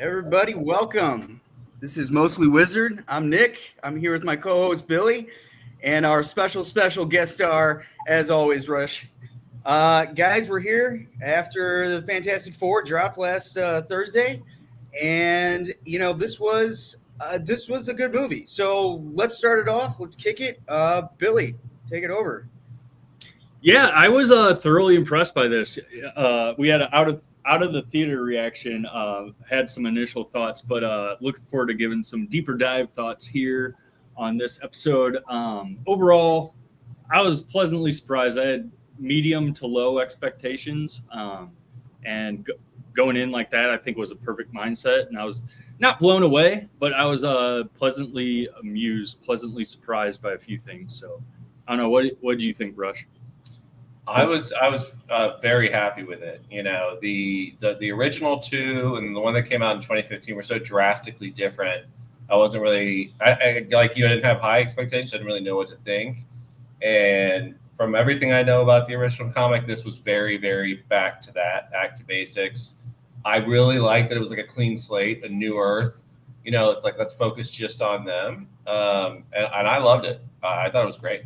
Everybody, welcome. This is Mostly Wizard. I'm Nick. I'm here with my co-host Billy, and our special guest star, as always, Rush. Guys, we're here after the Fantastic Four dropped last Thursday, and this was a good movie. So let's start it off. Let's kick it. Billy, take it over. Yeah, I was thoroughly impressed by this. We had an out of the theater reaction. Had some initial thoughts, but looking forward to giving some deeper dive thoughts here on this episode. Overall, I was pleasantly surprised. I had medium to low expectations, and going in like that, I think was a perfect mindset. And I was not blown away, but I was pleasantly amused, pleasantly surprised by a few things. So I don't know what do you think, Rush? I was very happy with it. The original two and the one that came out in 2015 were so drastically different. I wasn't really like you. I didn't have high expectations. I didn't really know what to think. And from everything I know about the original comic, this was very, very back to that, back to basics. I really liked that it was like a clean slate, a new Earth. It's like let's focus just on them, and I loved it. I thought it was great.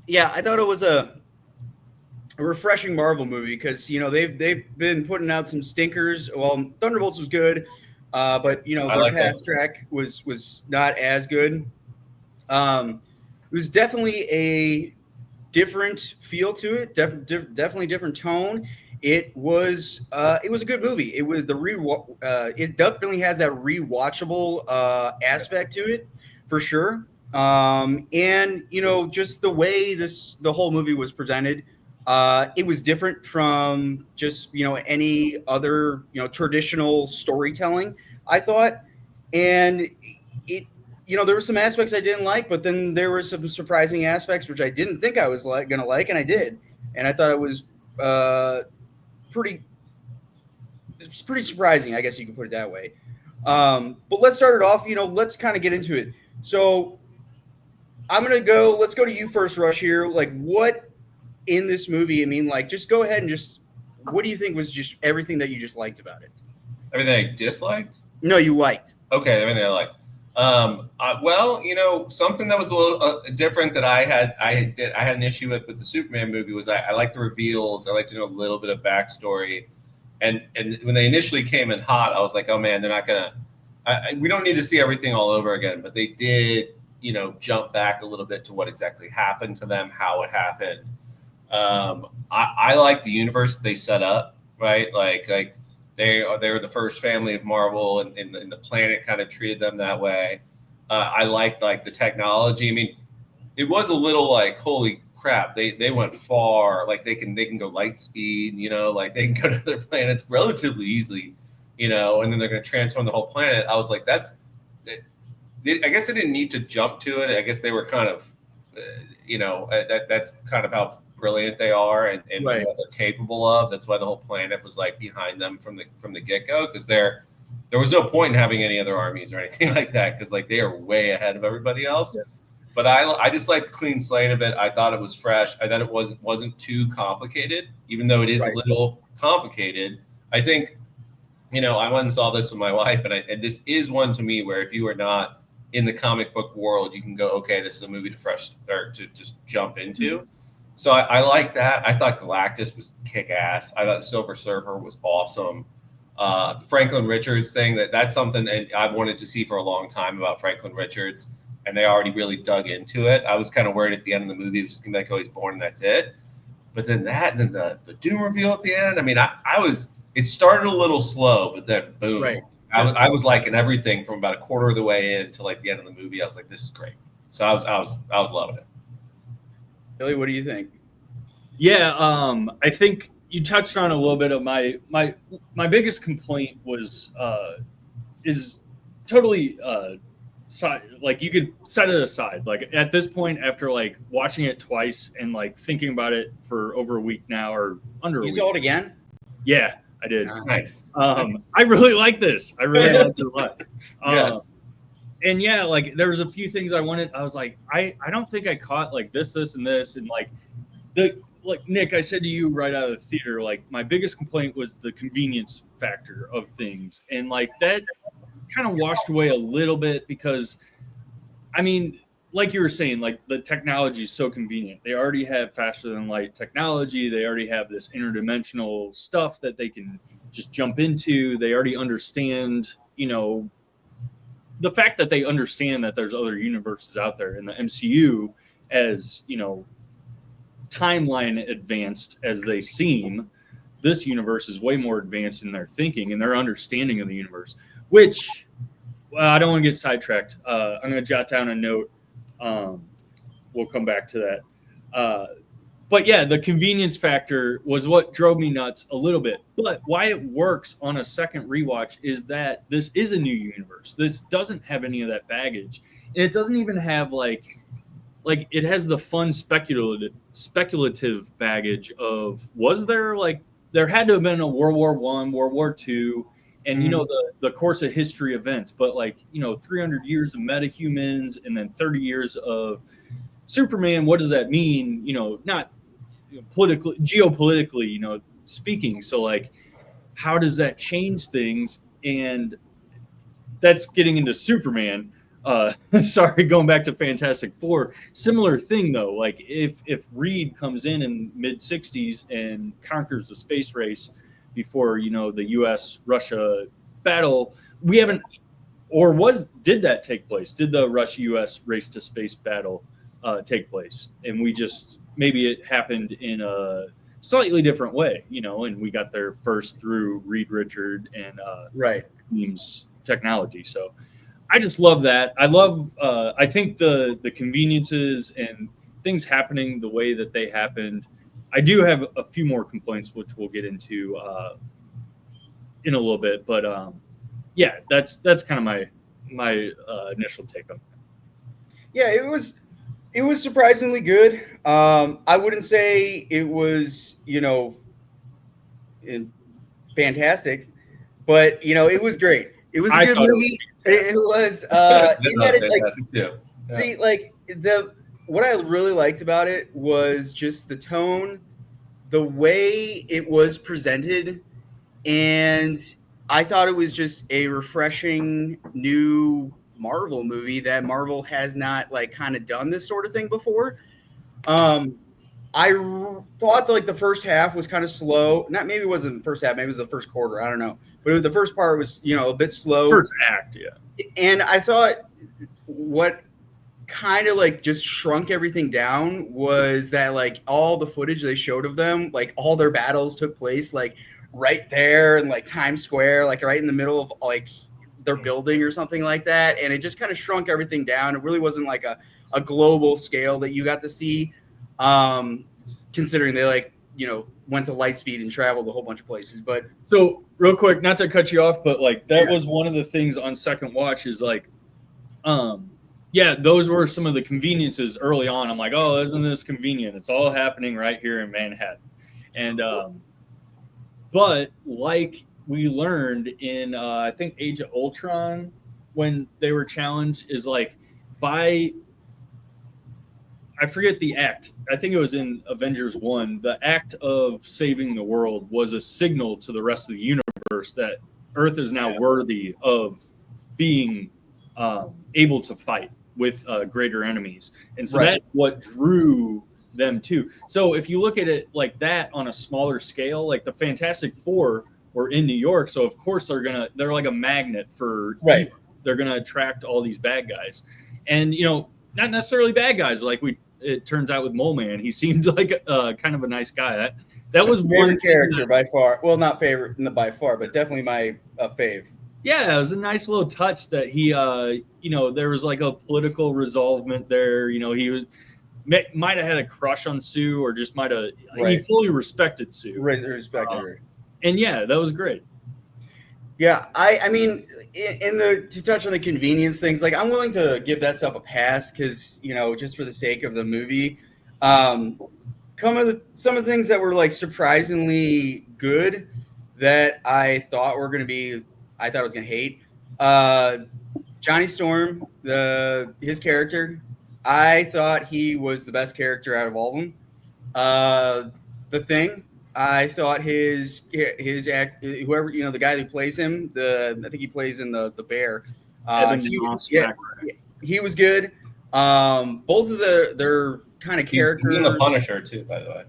Yeah, I thought it was a refreshing Marvel movie because they've been putting out some stinkers. Well, Thunderbolts was good, but I their like that. past track was not as good. It was definitely a different feel to it, definitely different tone. It was a good movie. It definitely has that rewatchable aspect to it for sure. And just the way the whole movie was presented, it was different from just any other traditional storytelling. I thought, and it there were some aspects I didn't like, but then there were some surprising aspects which I didn't think I was gonna like, and I did, and I thought it was uh, pretty it's pretty surprising. I guess you could put it that way. But let's start it off. Let's kind of get into it. So I'm gonna go. Let's go to you first, Rush. Here, like what in this movie? I mean, like, just go ahead and just what do you think was just everything that you just liked about it? Everything I disliked. No, you liked. Okay, everything I liked. Well, something that was a little different that I had an issue with the Superman movie was I like the reveals. I like to know a little bit of backstory, and when they initially came in hot, I was like, oh man, they're not gonna. We don't need to see everything all over again, but they did, jump back a little bit to what exactly happened to them, how it happened. I like the universe they set up, right? Like they were the first family of Marvel, and the planet kind of treated them that way. I liked like the technology. I mean, it was a little like holy crap. They went far. Like they can go light speed. Like they can go to other planets relatively easily. And then they're going to transform the whole planet. I was like, I guess they didn't need to jump to it. I guess they were kind of, that's kind of how brilliant they are and Right. what they're capable of. That's why the whole planet was like behind them from the get go because there was no point in having any other armies or anything like that because like they are way ahead of everybody else. Yeah. But I just like the clean slate of it. I thought it was fresh. I thought it wasn't too complicated, even though it is a Right. little complicated. I think I went and saw this with my wife, and this is one to me where if you are not in the comic book world, you can go, okay, this is a movie to fresh or to just jump into. So I like that. I thought Galactus was kick ass. I thought Silver Surfer was awesome. The Franklin Richards thing that's something and I've wanted to see for a long time about Franklin Richards, and they already really dug into it. I was kind of worried at the end of the movie it was just gonna be like, oh, he's born and that's it. But then the Doom reveal at the end. I mean, I was it started a little slow, but then boom. Right. I was liking everything from about a quarter of the way in to like the end of the movie. I was like, this is great. So I was loving it. Billy, what do you think? Yeah, I think you touched on a little bit of my biggest complaint was is totally side, like you could set it aside. Like at this point, after like watching it twice and like thinking about it for over a week now or under a You week. saw it again? Yeah, I did. Nice. I really like this. I really liked it a lot. Yes. And yeah, like there was a few things I wanted. I was like, I don't think I caught like this, and this, and like the like Nick, I said to you right out of the theater, like my biggest complaint was the convenience factor of things, and like that kind of washed away a little bit because, I mean, like you were saying, like the technology is so convenient. They already have faster than light technology. They already have this interdimensional stuff that they can just jump into. They already understand, the fact that they understand that there's other universes out there in the MCU, as timeline advanced as they seem. This universe is way more advanced in their thinking and their understanding of the universe, which, well, I don't want to get sidetracked. I'm going to jot down a note. We'll come back to that. But yeah, the convenience factor was what drove me nuts a little bit. But why it works on a second rewatch is that this is a new universe. This doesn't have any of that baggage. And it doesn't even have like it has the fun speculative baggage of, was there, like, there had to have been a World War I, World War II, and the course of history events, but 300 years of metahumans and then 30 years of Superman. What does that mean? Not politically, geopolitically, speaking. So like, how does that change things? And that's getting into Superman. Sorry, going back to Fantastic Four. Similar thing though. Like if Reed comes in mid '60s and conquers the space race before the U.S. Russia battle, we haven't, or did that take place? Did the Russia U.S. race to space battle take place? And we just, maybe it happened in a slightly different way, and we got there first through Reed Richard and Beam's technology. So I just love that. I think the conveniences and things happening the way that they happened. I do have a few more complaints, which we'll get into in a little bit. But yeah, that's kind of my initial take on it. Yeah, it was surprisingly good. I wouldn't say it was, fantastic, but it was great. It was a good movie. It was. Fantastic too. Yeah. See, what I really liked about it was just the tone, the way it was presented, and I thought it was just a refreshing new Marvel movie that Marvel has not kind of done this sort of thing before. I thought the first half was kind of slow. Not, maybe it wasn't the first half, maybe it was the first quarter. I don't know. But the first part was, a bit slow. First act, yeah. And I thought what kind of just shrunk everything down was that all the footage they showed of them, all their battles took place right there in Times Square, right in the middle of their building or something like that. And it just kind of shrunk everything down. It really wasn't a global scale that you got to see. Considering they went to light speed and traveled a whole bunch of places. But so real quick, not to cut you off, but that was one of the things on second watch is those were some of the conveniences early on. I'm like, oh, isn't this convenient? It's all happening right here in Manhattan. And but we learned in I think Age of Ultron, when they were challenged, is by, I forget the act. I think it was in Avengers 1. The act of saving the world was a signal to the rest of the universe that Earth is now worthy of being able to fight with greater enemies. And so that's what drew them to. So if you look at it like that on a smaller scale, the Fantastic Four were in New York. So of course they're like a magnet for, they're going to attract all these bad guys. And, not necessarily bad guys. It turns out with Mole Man, he seemed like kind of a nice guy. That was one character by far. Well, not favorite by far, but definitely my fave. Yeah, it was a nice little touch that he, there was a political resolvement there. He might have had a crush on Sue, or just might have. He fully respected Sue. Respected her. And yeah, that was great. Yeah, I mean, to touch on the convenience things, I'm willing to give that stuff a pass because, just for the sake of the movie. Some of the things that were surprisingly good that I thought I was going to hate. Johnny Storm, his character, I thought he was the best character out of all of them. The Thing. I thought his act, whoever the guy who plays him, I think he plays in the Bear. He was good. Both of their kind of characters. He's in the Punisher too, by the way.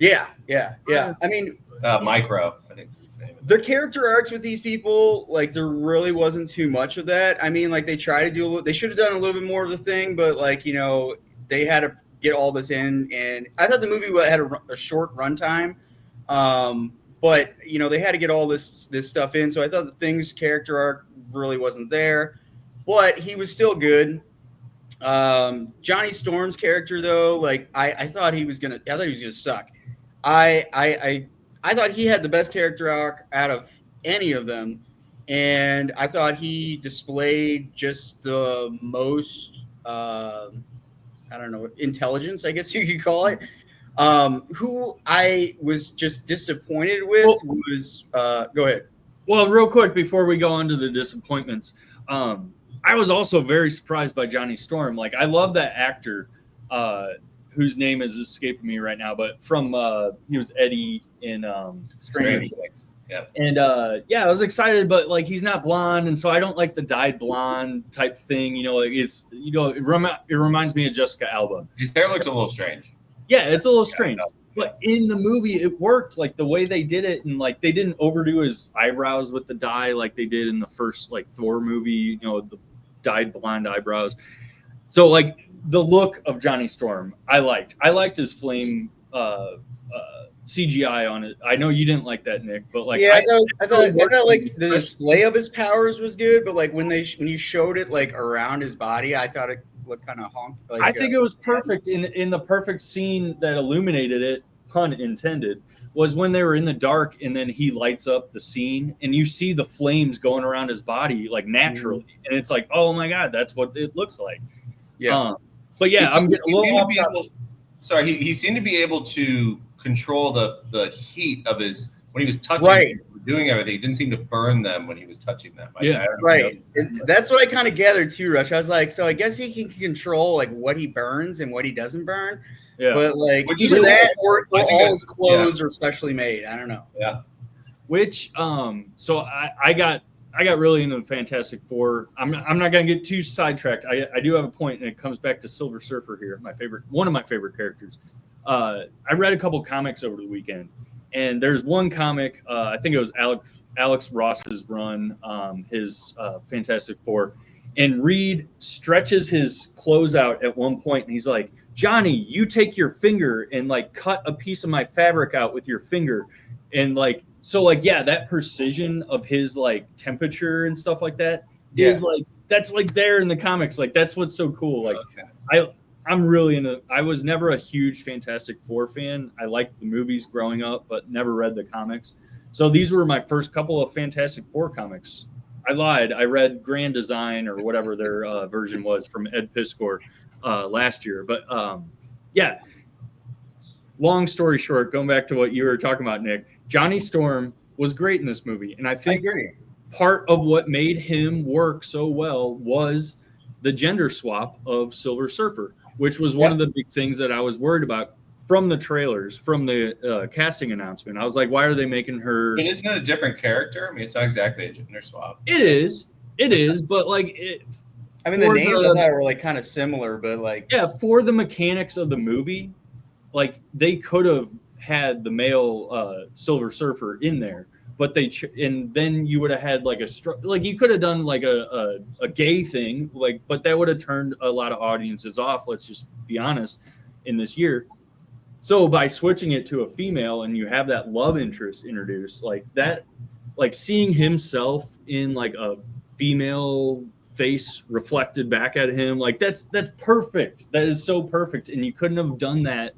Yeah. I mean, Micro, I think his name. The character arcs with these people, like, there really wasn't too much of that. I mean, like, they try to do they should have done a little bit more of the Thing, but like, they had to get all this in, and I thought the movie had a short runtime, but they had to get all this stuff in. So I thought the Thing's character arc really wasn't there, but he was still good. Johnny Storm's character, though, like, I thought he was gonna suck. I thought he had the best character arc out of any of them, and I thought he displayed just the most intelligence, I guess you could call it. Who I was just disappointed with was go ahead. Well, real quick before we go on to the disappointments, I was also very surprised by Johnny Storm. Like, I love that actor, whose name is escaping me right now, but from he was Eddie in Stranger Things. Yeah. And I was excited, but like, he's not blonde, and so I don't like the dyed blonde type thing. It reminds me of Jessica Alba. His hair looks a little strange. Yeah, it's a little strange. But in the movie, it worked. Like, the way they did it, and like, they didn't overdo his eyebrows with the dye like they did in the first like Thor movie. The dyed blonde eyebrows. So like, the look of Johnny Storm, I liked. I liked his flame CGI on it. I know you didn't like that, Nick, but like, I thought like the display of his powers was good, but like when you showed it like around his body, I thought it looked kind of honk. Like, I think it was perfect in the perfect scene that illuminated it, pun intended, was when they were in the dark and then he lights up the scene and you see the flames going around his body like naturally, and it's like, oh my god, that's what it looks like. Yeah. But yeah, I'm getting a little he seemed to be able to control the heat of his when he was touching, right, doing everything. He didn't seem to burn them when he was touching them. Right. And that's what I kind of gathered too, Rush. I was like, so I guess he can control like what he burns and what he doesn't burn. Yeah. But like, either that or all his clothes are specially made. I don't know. Yeah. Which so I got really into the Fantastic Four. I'm not gonna get too sidetracked. I do have a point, and it comes back to Silver Surfer here, one of my favorite characters. I read a couple comics over the weekend, and there's one comic, I think it was Alex Ross's run, his Fantastic Four, and Reed stretches his clothes out at one point, and he's like, Johnny, you take your finger and like cut a piece of my fabric out with your finger, and like, so like, yeah, that precision of his like temperature and stuff like that is like, that's like there in the comics. Like, that's what's so cool. Like, I'm really into. I was never a huge Fantastic Four fan. I liked the movies growing up, but never read the comics. So these were my first couple of Fantastic Four comics. I lied. I read Grand Design or whatever their version was from Ed Piskor last year. But yeah, long story short, going back to what you were talking about, Nick, Johnny Storm was great in this movie, and I think part of what made him work so well was the gender swap of Silver Surfer, which was one of the big things that I was worried about from the trailers, from the casting announcement. I was like, why are they making her? But isn't it a different character? I mean, it's not exactly a gender swap. It is, but like it. I mean, the names of that were like kind of similar, but like, yeah, for the mechanics of the movie, like they could have had the male Silver Surfer in there, but and then you would have had like you could have done like a gay thing, like, but that would have turned a lot of audiences off. Let's just be honest, in this year. So by switching it to a female and you have that love interest introduced, like that, like seeing himself in like a female face reflected back at him, like that's perfect. That is so perfect, and you couldn't have done that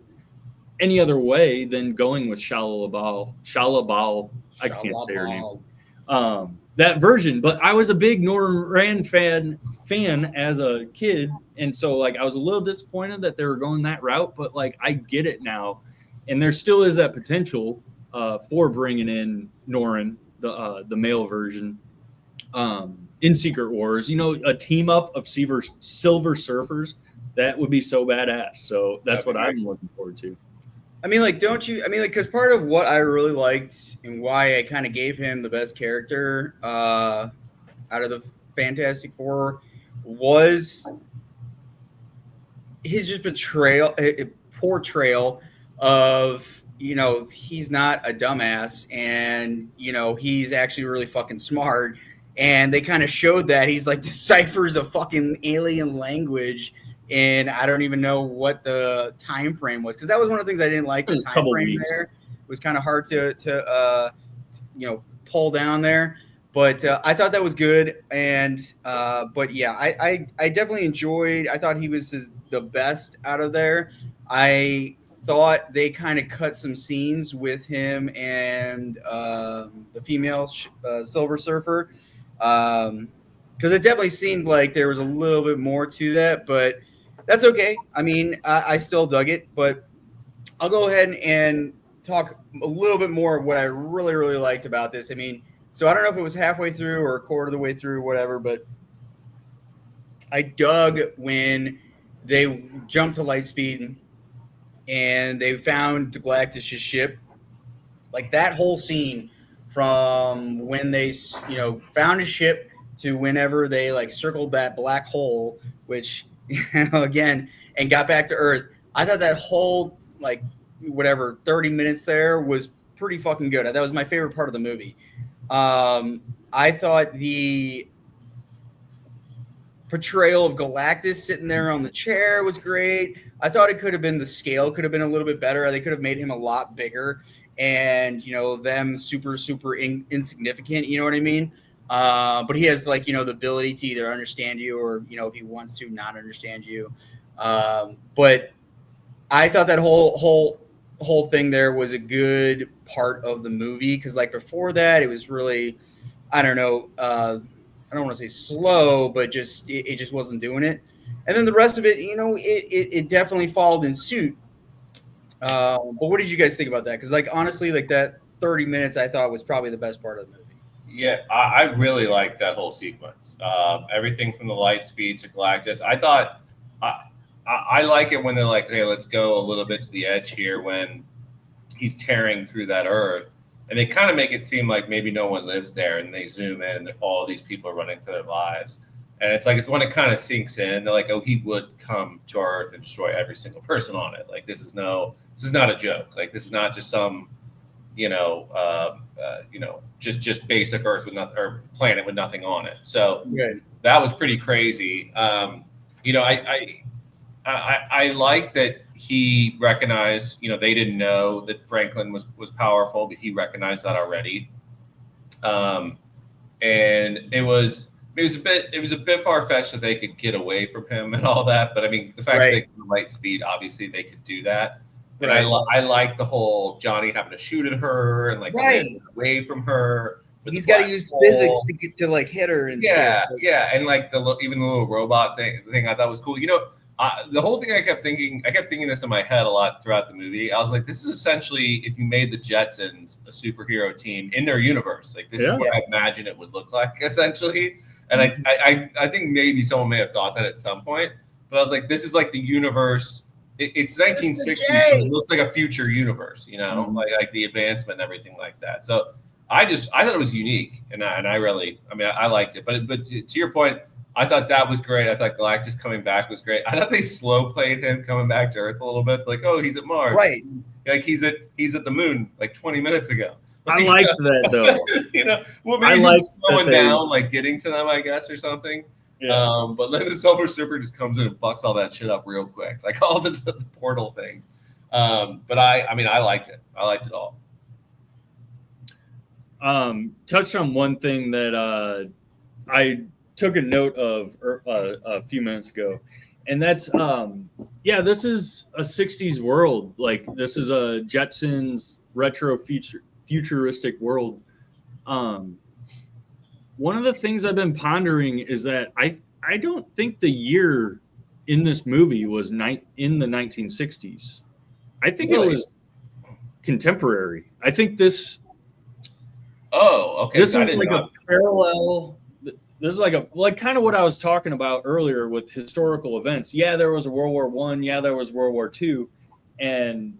any other way than going with Shala Bal. I can't say her name. That version, but I was a big Norman Rand fan as a kid, and so like I was a little disappointed that they were going that route, but like I get it now, and there still is that potential for bringing in Norrin, the male version, in Secret Wars. A team up of Silver Surfers, that would be so badass. So that's what I'm looking forward to. I mean, like, don't you? I mean, like, because part of what I really liked and why I kind of gave him the best character out of the Fantastic Four was his just portrayal of, you know, he's not a dumbass, and, you know, he's actually really fucking smart. And they kind of showed that he's like deciphers a fucking alien language, and I don't even know what the time frame was, because that was one of the things I didn't like. It The was a time couple frame weeks. there it was kind of hard to you know, pull down there. But I thought that was good, and but yeah, I definitely enjoyed. I thought he was the best out of there. I thought they kind of cut some scenes with him and the female Silver Surfer, because it definitely seemed like there was a little bit more to that, but that's okay. I mean, I still dug it, but I'll go ahead and talk a little bit more of what I really, really liked about this. I mean, so I don't know if it was halfway through or a quarter of the way through, whatever, but I dug when they jumped to light speed and they found Galactus' ship. Like that whole scene from when they, you know, found a ship to whenever they like circled that black hole, which, you know, again, and got back to Earth. I thought that whole like whatever 30 minutes there was pretty fucking good. That was my favorite part of the movie. I thought the portrayal of Galactus sitting there on the chair was great. I thought it could have been, the scale could have been a little bit better. They could have made him a lot bigger, and, you know, them super insignificant. You know what I mean? But he has, like, you know, the ability to either understand you or, you know, if he wants to not understand you. But I thought that whole thing there was a good part of the movie, because like before that it was really, I don't know, I don't want to say slow, but just it just wasn't doing it. And then the rest of it, you know, it definitely followed in suit. But what did you guys think about that? Because like honestly, like that 30 minutes I thought was probably the best part of the movie. Yeah, I really liked that whole sequence. Everything from the light speed to Galactus. I thought I like it when they're like, "Hey, let's go a little bit to the edge here." When he's tearing through that Earth, and they kind of make it seem like maybe no one lives there, and they zoom in, and all these people are running for their lives. And it's like, it's when it kind of sinks in. They're like, "Oh, he would come to our Earth and destroy every single person on it. Like this is not a joke. Like this is not just some, you know, just basic Earth with nothing, or planet with nothing on it." So Right. that was pretty crazy. You know, I like that he recognized, you know, they didn't know that Franklin was powerful, but he recognized that already. And it was a bit far fetched that they could get away from him and all that. But I mean, the fact that they could light speed, obviously they could do that. And I like the whole Johnny having to shoot at her and like away from her. He's got to use physics to get to like hit her and yeah, shit. yeah, and like even the little robot thing I thought was cool. You know, the whole thing I kept thinking this in my head a lot throughout the movie. I was like, this is essentially if you made the Jetsons a superhero team in their universe. Like this is what I imagine it would look like essentially. And I think maybe someone may have thought that at some point, but I was like, this is like the universe. It's 1960s, so it looks like a future universe, you know, like the advancement and everything like that. So I thought it was unique, and I really, I mean, I liked it. But to your point, I thought that was great. I thought Galactus coming back was great. I thought they slow played him coming back to Earth a little bit, like, oh, he's at Mars, right? Like he's at the moon like 20 minutes ago. Like, I liked that though. You know, well, maybe he's slowing down, like getting to them, I guess, or something. Yeah. But then the Silver Surfer just comes in and fucks all that shit up real quick, like all the portal things. But I mean, I liked it. I liked it all. Touched on one thing that I took a note of a few minutes ago, and that's this is a 60s world. Like this is a Jetsons retro futuristic world. One of the things I've been pondering is that I don't think the year in this movie was in the 1960s. I think it was contemporary. I think this. Oh, okay. This is like a parallel. This is like kind of what I was talking about earlier with historical events. Yeah, there was a World War I. Yeah, there was World War II, and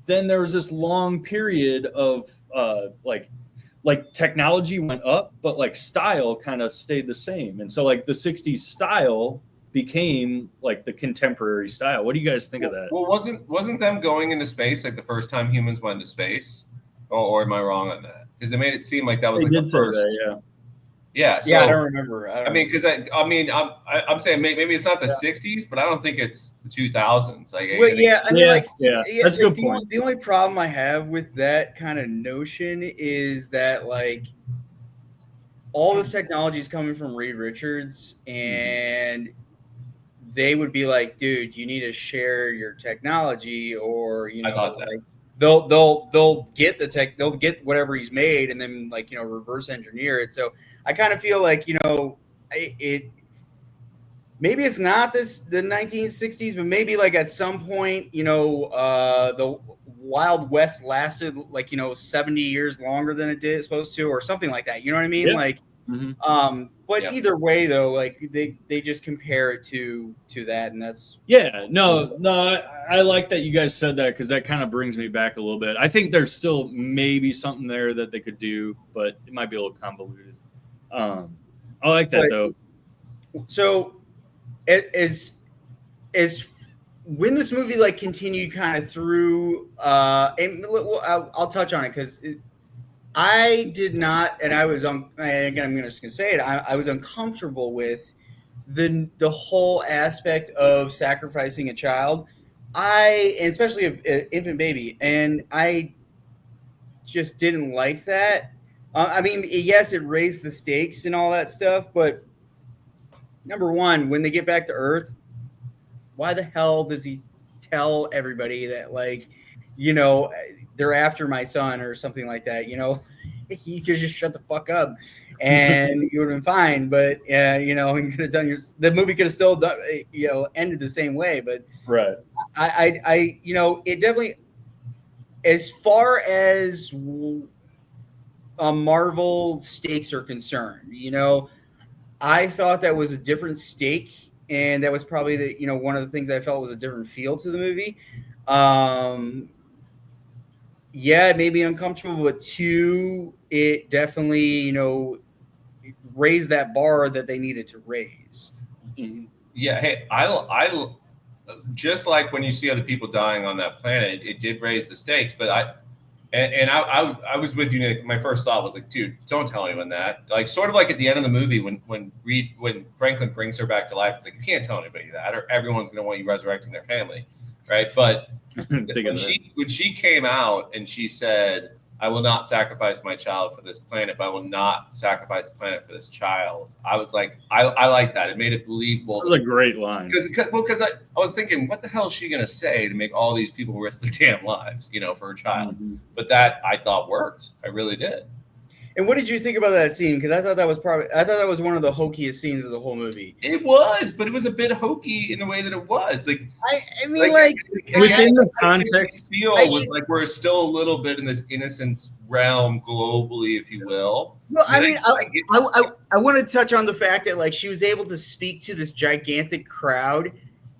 then there was this long period of like technology went up, but like style kind of stayed the same. And so like the 60s style became like the contemporary style. What do you guys think of that? Well, wasn't them going into space like the first time humans went into space? Or am I wrong on that? Because they made it seem like that was They like did the say first. that, yeah. Yeah. So, Yeah, I don't remember. I mean, because I'm saying maybe it's not the 60s, but I don't think it's the 2000s. Like, Well, yeah, I mean, Yeah, like, yeah, that's a good point. The only problem I have with that kind of notion is that, like, all this technology is coming from Reed Richards, and they would be like, dude, you need to share your technology, or, you I know, thought that. like, they'll get the tech, they'll get whatever he's made, and then, like, you know, reverse engineer it. So I kind of feel like, you know, it maybe it's not the 1960s, but maybe like at some point, you know, the Wild West lasted like, you know, 70 years longer than it did supposed to, or something like that. You know what I mean? Yeah. Like, Mhm. but Yeah. either way though, like they just compare it to that, and that's I like that you guys said that, because that kind of brings me back a little bit. I think there's still maybe something there that they could do, but it might be a little convoluted. I like that, But- though. so as when this movie like continued kind of through, and I'll touch on it because I did not, and I was on. Again, I'm just gonna say it. I was uncomfortable with the whole aspect of sacrificing a child. And especially an infant baby, and I just didn't like that. I mean, yes, it raised the stakes and all that stuff, but number one, when they get back to Earth, why the hell does he tell everybody that, like, you know, they're after my son or something like that? You know, he could just shut the fuck up and you would have been fine. But you know, you could have done the movie could have still done, you know, ended the same way. But Right. I you know, it definitely, as far as Marvel stakes are concerned, you know, I thought that was a different stake, and that was probably the, you know, one of the things I felt was a different feel to the movie. Yeah, it made me uncomfortable, but two, it definitely, you know, raised that bar that they needed to raise. Yeah. Hey, I just like when you see other people dying on that planet, it did raise the stakes. But I was with you, Nick. My first thought was like, dude, don't tell anyone that. Like, sort of like at the end of the movie when Franklin brings her back to life, it's like, you can't tell anybody that, or everyone's going to want you resurrecting their family, right? But when she came out and she said, I will not sacrifice my child for this planet, but I will not sacrifice the planet for this child. I was like, I like that. It made it believable. That was a great line. Because I was thinking, what the hell is she going to say to make all these people risk their damn lives, you know, for a child? But that, I thought, worked. I really did. And what did you think about that scene? Because I thought that was one of the hokiest scenes of the whole movie. It was, but it was a bit hokey in the way that it was. Like, I mean, like within the context, was like we're still a little bit in this innocence realm globally, if you will. Well, I mean, I want to touch on the fact that, like, she was able to speak to this gigantic crowd,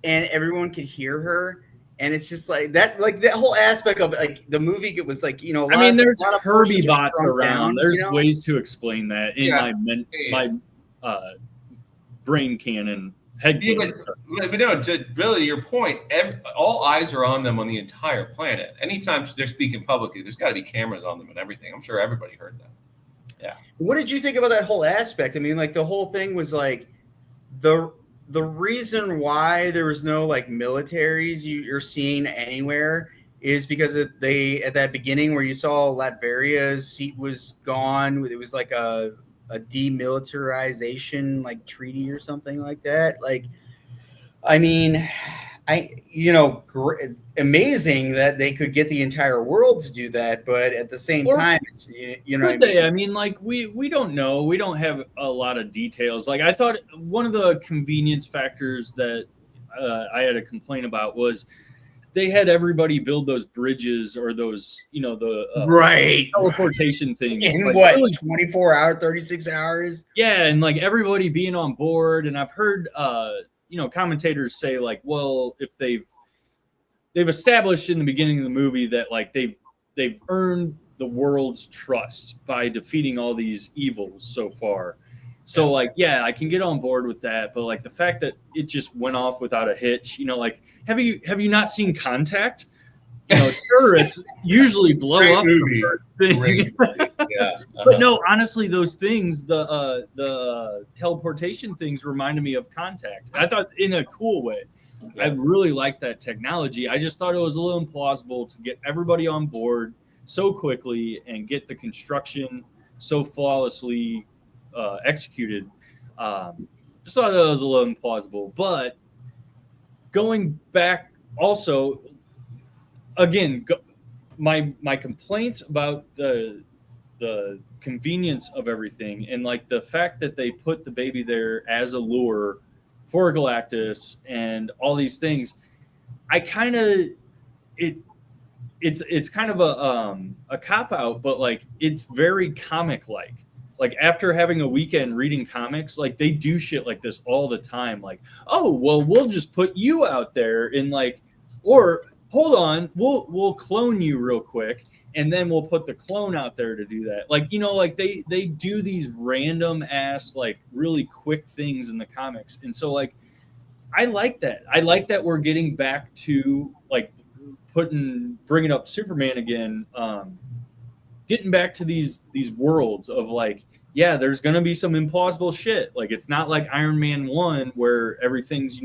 and everyone could hear her. And it's just like that whole aspect of, like, the movie. It was like, you know, there's Herbie bots around. There's you know? ways to explain that in my brain canon, head canon. But no, to really your point, all eyes are on them on the entire planet. Anytime they're speaking publicly, there's got to be cameras on them and everything. I'm sure everybody heard that. Yeah. What did you think about that whole aspect? I mean, like, the whole thing was like the reason why there was no, like, militaries you're seeing anywhere is because at that beginning where you saw Latveria's seat was gone. It was like a demilitarization, like, treaty or something like that. Like, I mean, amazing that they could get the entire world to do that, but at the same time, you know, could they? I mean, like, we don't know. We don't have a lot of details. Like, I thought one of the convenience factors that I had a complaint about was they had everybody build those bridges or those, you know, the teleportation things in, like, what, 24 hours, 36 hours. Yeah, and like everybody being on board. And I've heard you know, commentators say, like, well, if they've they've established in the beginning of the movie that like they've earned the world's trust by defeating all these evils so far. So like, yeah, I can get on board with that, but like the fact that it just went off without a hitch, like have you not seen Contact? Terrorists usually blow Great up movie. the thing. Great movie. Yeah. But no, honestly, those things, the teleportation things reminded me of Contact. I thought in a cool way. Yeah. I really liked that technology. I just thought it was a little implausible to get everybody on board so quickly and get the construction so flawlessly executed. Just thought that was a little implausible. But going back, also, again, my complaints about the convenience of everything and like the fact that they put the baby there as a lure for Galactus and all these things, I kind of it's kind of a cop out, but like it's very comic like. Like after having a weekend reading comics, like they do shit like this all the time. Like, oh well, we'll just put you out there in like, or hold on, we'll clone you real quick, and then we'll put the clone out there to do that. Like, like they do these random ass like really quick things in the comics, and so like I like that. I like that we're getting back to like bringing up Superman again, getting back to these worlds of like, yeah, there's gonna be some implausible shit. Like it's not like Iron Man 1 where everything's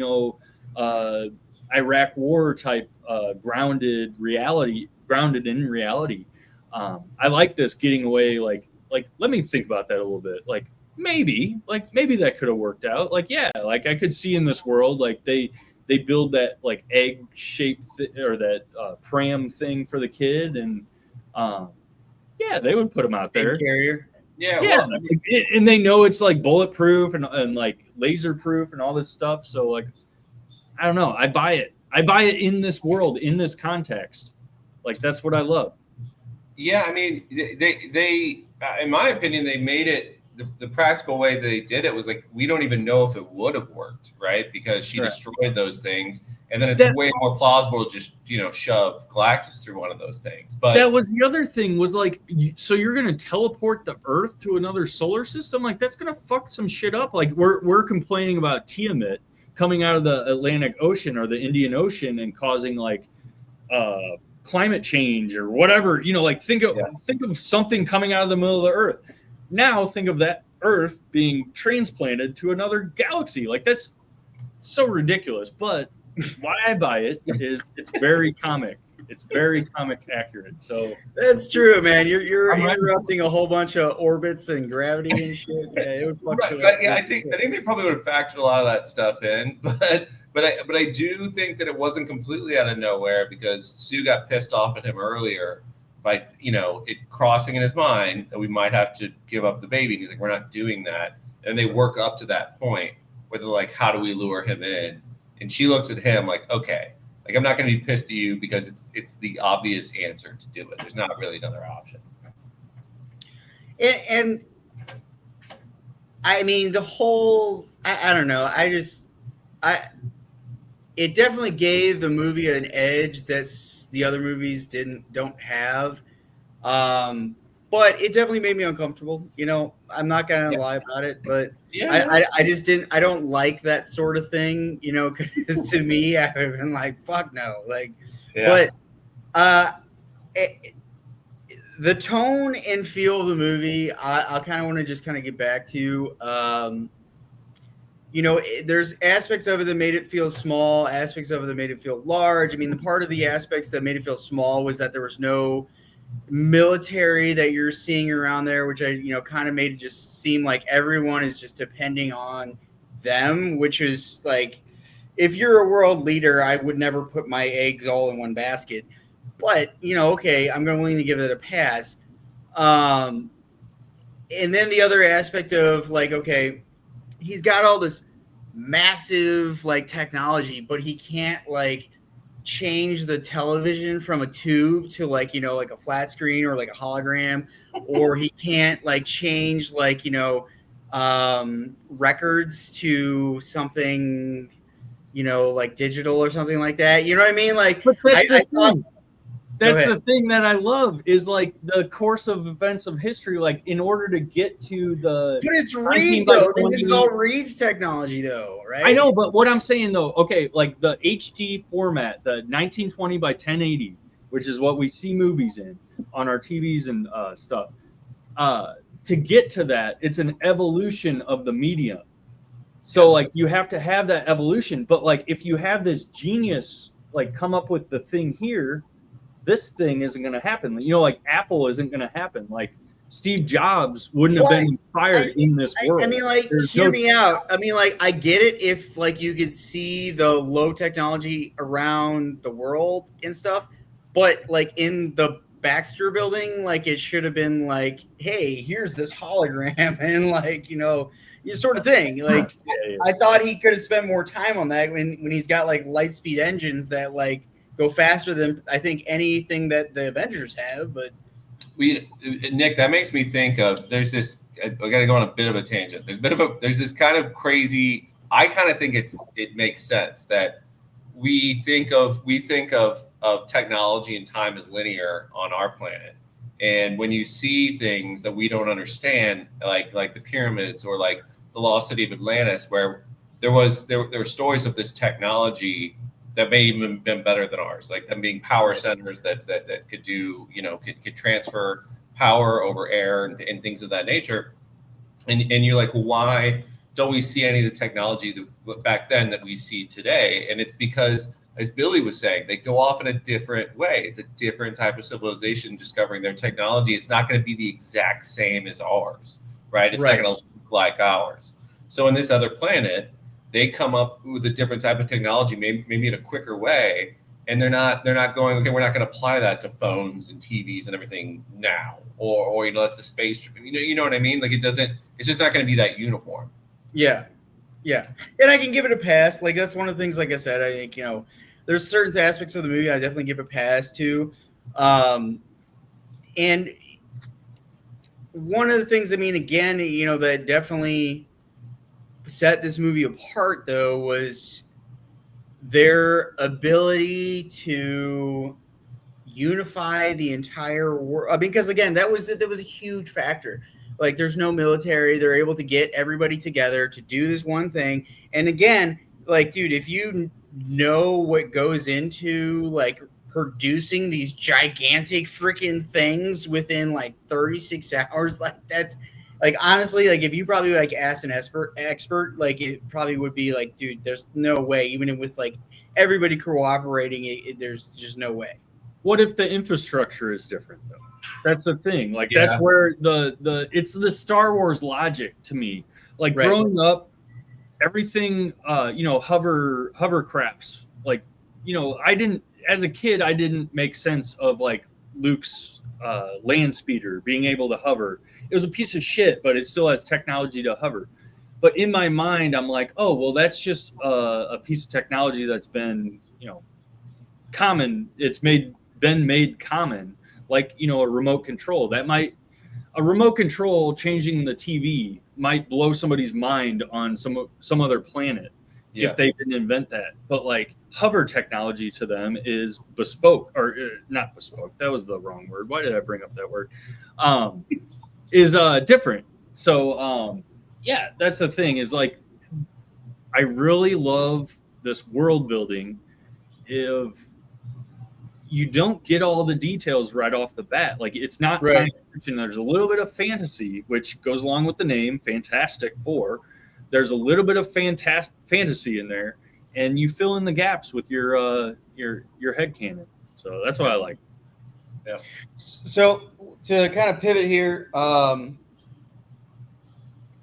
Iraq War type grounded in reality. I like this getting away like let me think about that a little bit. Like maybe that could have worked out. Like yeah, like I could see in this world like they build that like egg shaped or that pram thing for the kid, and yeah, they would put him out there. Egg carrier. Yeah. Well, and they know it's like bulletproof and like laser proof and all this stuff. So like, I don't know. I buy it. I buy it in this world, in this context. Like that's what I love. Yeah, I mean, they in my opinion, they made it the practical way they did it was like we don't even know if it would have worked, right? Because she destroyed those things, and then it's way more plausible to just shove Galactus through one of those things. But that was the other thing was like, so you're gonna teleport the Earth to another solar system? Like that's gonna fuck some shit up. Like we're complaining about Tiamat coming out of the Atlantic Ocean or the Indian Ocean and causing like climate change or whatever. Like think of something coming out of the middle of the Earth. Now think of that Earth being transplanted to another galaxy. Like that's so ridiculous. But why I buy it is it's very comic. It's very comic accurate. So that's true, man. You're interrupting a whole bunch of orbits and gravity and shit. Yeah, it would fluctuate. Right. Yeah, I think they probably would have factored a lot of that stuff in, but I do think that it wasn't completely out of nowhere because Sue got pissed off at him earlier by it crossing in his mind that we might have to give up the baby. And he's like, we're not doing that. And they work up to that point where they're like, how do we lure him in? And she looks at him like, okay, like I'm not going to be pissed at you because it's the obvious answer to do it. There's not really another option. And I mean, the whole, I don't know. It definitely gave the movie an edge that the other movies don't have. But it definitely made me uncomfortable. I'm not gonna lie about it, but I just didn't. I don't like that sort of thing. Because to me, I've been like, fuck no. Like, but the tone and feel of the movie, I kind of want to just kind of get back to. There's aspects of it that made it feel small, aspects of it that made it feel large. I mean, the part of the aspects that made it feel small was that there was no military that you're seeing around there, which kind of made it just seem like everyone is just depending on them, which is like, if you're a world leader, I would never put my eggs all in one basket. But, okay, I'm willing to give it a pass. And then the other aspect of like, okay, he's got all this massive like technology, but he can't like change the television from a tube to like like a flat screen or like a hologram, or he can't like change like records to something like digital or something like that. You know what I mean? Like, But that's the I thought. thing. That's the thing that I love is like the course of events of history. Like in order to get to the, But it's 19 Reed by though. 20 This is all Reed's technology though, right? I know, but what I'm saying though, okay, like the HD format, the 1920 by 1080, which is what we see movies in on our TVs and stuff. To get to that, it's an evolution of the medium. So like you have to have that evolution, but like if you have this genius like come up with the thing here, this thing isn't going to happen. Like Apple isn't going to happen. Like Steve Jobs wouldn't have been inspired in this world. I mean, like, hear me out. I mean, like, I get it if like you could see the low technology around the world and stuff, but like in the Baxter building, like it should have been like, hey, here's this hologram and like, sort of thing. Like, I thought he could have spent more time on that when he's got like light speed engines that like go faster than I think anything that the Avengers have. But Nick, that makes me think of there's this. I got to go on a bit of a tangent. There's this kind of crazy. I kind of think it makes sense that we think of technology and time as linear on our planet. And when you see things that we don't understand, like the pyramids or like the lost city of Atlantis, where there were stories of this technology that may even been better than ours, like them being power centers that could do, could transfer power over air and things of that nature. And you're like, well, why don't we see any of the technology that back then that we see today? And it's because, as Billy was saying, they go off in a different way. It's a different type of civilization discovering their technology. It's not going to be the exact same as ours, right? It's not going to look like ours. So in this other planet, they come up with a different type of technology, maybe in a quicker way, and they're not going, okay, we're not going to apply that to phones and TVs and everything now, or that's the space, you know what I mean? Like it's just not going to be that uniform. Yeah, and I can give it a pass. Like that's one of the things. Like I said, I think there's certain aspects of the movie I definitely give a pass to, and one of the things, I mean, again, that definitely set this movie apart though was their ability to unify the entire world. Because again, that was a huge factor. Like there's no military, they're able to get everybody together to do this one thing. And again, like, dude, if you know what goes into like producing these gigantic freaking things within like 36 hours, like that's like, honestly, like if you probably like asked an expert, like it probably would be like, dude, there's no way, even with like everybody cooperating, there's just no way. What if the infrastructure is different though? That's the thing. Like that's where it's the Star Wars logic to me. Like growing up, everything, hovercrafts. Like, as a kid, I didn't make sense of like Luke's land speeder being able to hover. It was a piece of shit, but it still has technology to hover. But in my mind, I'm like, oh, well, that's just a piece of technology that's been, common. It's been made common, like, a remote control. A remote control changing the TV might blow somebody's mind on some other planet if they didn't invent that. But like hover technology to them is bespoke, or not bespoke. That was the wrong word. Why did I bring up that word? Is different. So that's the thing, is like I really love this world building. If you don't get all the details right off the bat, like it's not science fiction. There's a little bit of fantasy, which goes along with the name Fantastic Four. There's a little bit of fantasy in there, and you fill in the gaps with your headcanon. So that's what I like. Yeah. So to kind of pivot here, I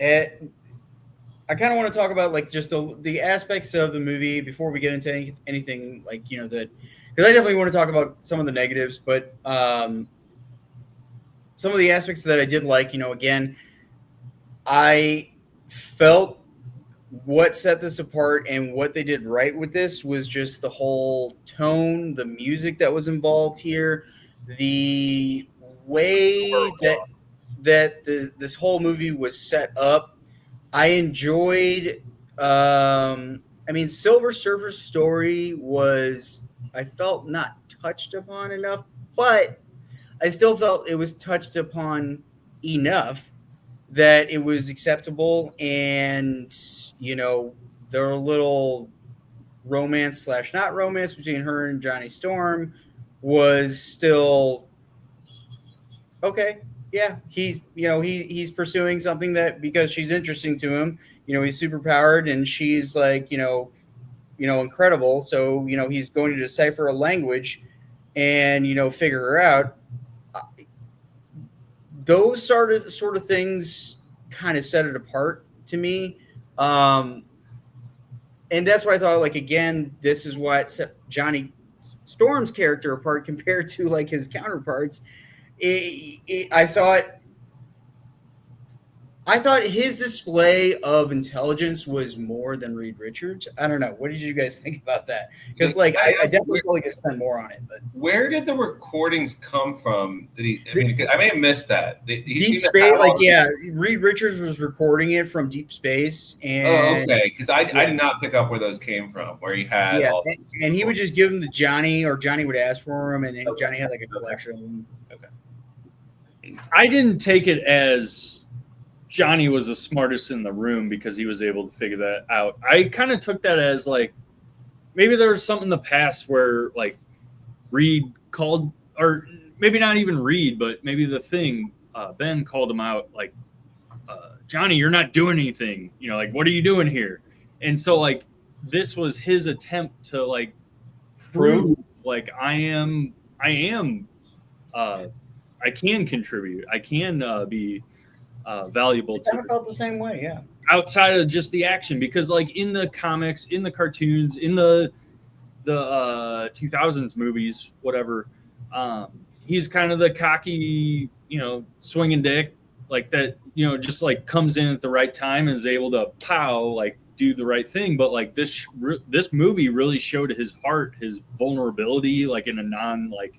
kind of want to talk about like just the aspects of the movie before we get into anything like, that, because I definitely want to talk about some of the negatives, but some of the aspects that I did like, again, I felt what set this apart and what they did right with this was just the whole tone, the music that was involved here, the way that this whole movie was set up. I enjoyed, I mean, Silver Surfer's story was, I felt, not touched upon enough, but I still felt it was touched upon enough that it was acceptable, and there were a little romance / not romance between her and Johnny Storm was still okay. Yeah, he's pursuing something that because she's interesting to him. He's super powered and she's like incredible. So he's going to decipher a language and figure her out. Those sort of things kind of set it apart to me. And that's what I thought, like, again, this is what set Johnny Storm's character apart compared to like his counterparts. I thought his display of intelligence was more than Reed Richards. I don't know. What did you guys think about that? Because I definitely probably could spend more on it. But where did the recordings come from? I may have missed that. Deep Space, Reed Richards was recording it from Deep Space. And okay, because I did not pick up where those came from. Where he had all and he would just give them to Johnny, or Johnny would ask for them, and then Johnny had like a collection of them. Okay. I didn't take it as Johnny was the smartest in the room because he was able to figure that out. I kind of took that as like maybe there was something in the past where like Reed called, or maybe not even Reed, but maybe the Thing, Ben called him out like, Johnny, you're not doing anything. Like, what are you doing here? And so like this was his attempt to like prove like I can contribute. I can be valuable. I kind of felt the same way, yeah. Outside of just the action, because like in the comics, in the cartoons, in the 2000s movies, whatever, he's kind of the cocky, swinging dick like that, just like comes in at the right time and is able to like do the right thing. But like this movie really showed his heart, his vulnerability, like in a non like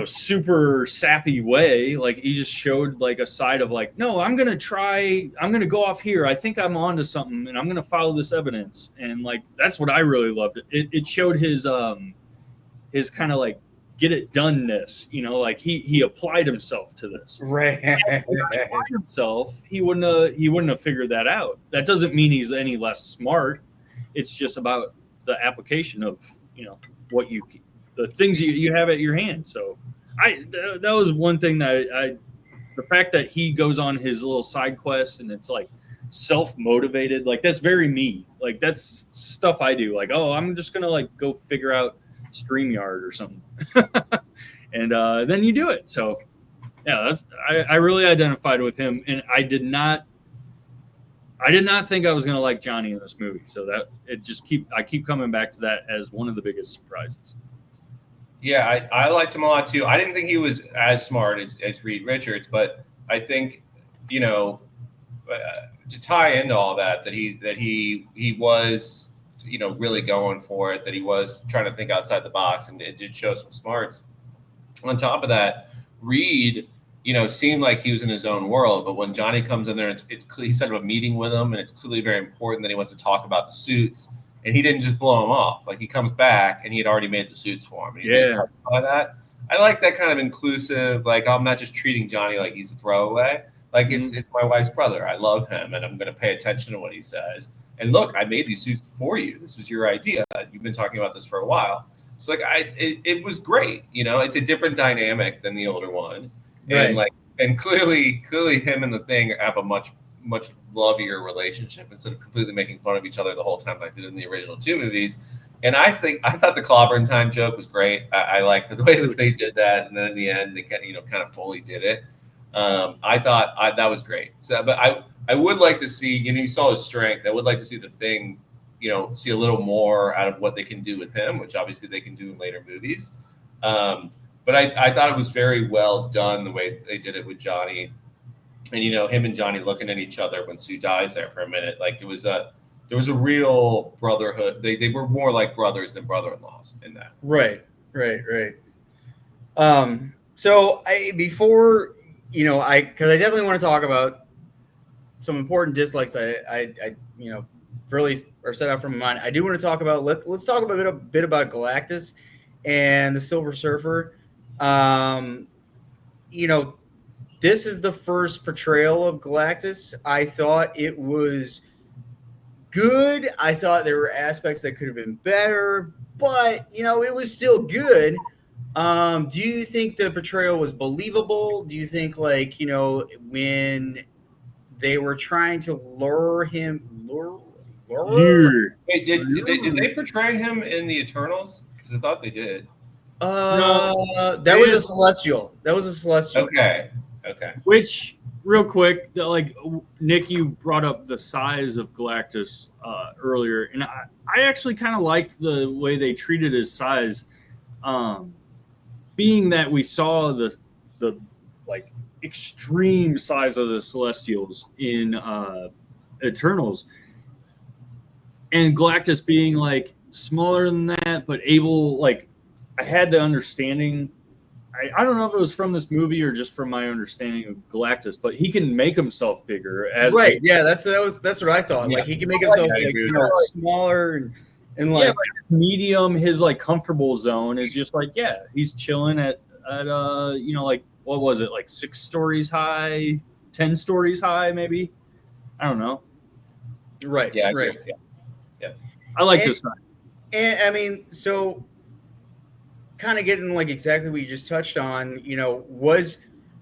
super sappy way. Like he just showed like a side of like, no, I'm gonna go off here, I think I'm onto something, and I'm gonna follow this evidence. And like that's what I really loved. It showed his kind of like get it doneness, like he applied himself to this. Right. If he applied himself, he wouldn't have figured that out. That doesn't mean he's any less smart. It's just about the application of what the things you have at your hand. So that was one thing that the fact that he goes on his little side quest and it's like self-motivated, like that's very me. Like that's stuff I do. Like, oh, I'm just gonna like go figure out StreamYard or something. And then you do it. So yeah, I really identified with him, and I did not think I was gonna like Johnny in this movie. So that I keep coming back to that as one of the biggest surprises. Yeah, I liked him a lot too. I didn't think he was as smart as Reed Richards, but I think to tie into all that he was really going for it, that he was trying to think outside the box, and it did show some smarts. On top of that, Reed seemed like he was in his own world, but when Johnny comes in there, he set up a meeting with him, and it's clearly very important that he wants to talk about the suits. And he didn't just blow him off. Like he comes back and he had already made the suits for him. And he's really touched by that. I like that kind of inclusive. Like I'm not just treating Johnny like he's a throwaway. Like it's my wife's brother. I love him, and I'm going to pay attention to what he says. And look, I made these suits for you. This was your idea. You've been talking about this for a while. So like it was great. It's a different dynamic than the older one, right. and clearly him and the Thing have a much lovelier relationship instead of completely making fun of each other the whole time like they did in the original 2 movies. And I thought the clobbering time joke was great. I liked the way that they did that, and then in the end they kind of fully did it. I thought that was great. So, but I would like to see, you saw his strength. I would like to see the Thing, see a little more out of what they can do with him, which obviously they can do in later movies. But I thought it was very well done the way they did it with Johnny. And him and Johnny looking at each other when Sue dies there for a minute, like there was a real brotherhood. They were more like brothers than brother-in-laws in that. Right. So before because I definitely want to talk about some important dislikes I really or set out from my mind, I do want to talk about let's talk a bit about Galactus and the Silver Surfer. You know, this is the first portrayal of Galactus. I thought it was good. I thought there were aspects that could have been better, but you know, it was still good. Do you think the portrayal was believable? Do you think, like, you know, when they were trying to lure? Yeah. Wait, did they portray him in the Eternals? Because I thought they did. That was a celestial. That was a celestial. Okay. Which, real quick, like Nick, you brought up the size of Galactus earlier, and I actually kind of liked the way they treated his size, being that we saw the like extreme size of the Celestials in Eternals, and Galactus being like smaller than that, but able, like, I had the understanding. I don't know if it was from this movie or just from my understanding of Galactus, but he can make himself bigger. As Right? Yeah, that's what I thought. Yeah. Like, he can make himself, I like, agree you with know, that. smaller and yeah, like, medium. His like comfortable zone is just like, yeah, he's chilling at you know, like, what was it, like 6 stories high, 10 stories high, maybe. I don't know. right, Yeah. I right. agree. Yeah. I like And- this side. And I mean, so kind of getting like exactly what you just touched on, you know,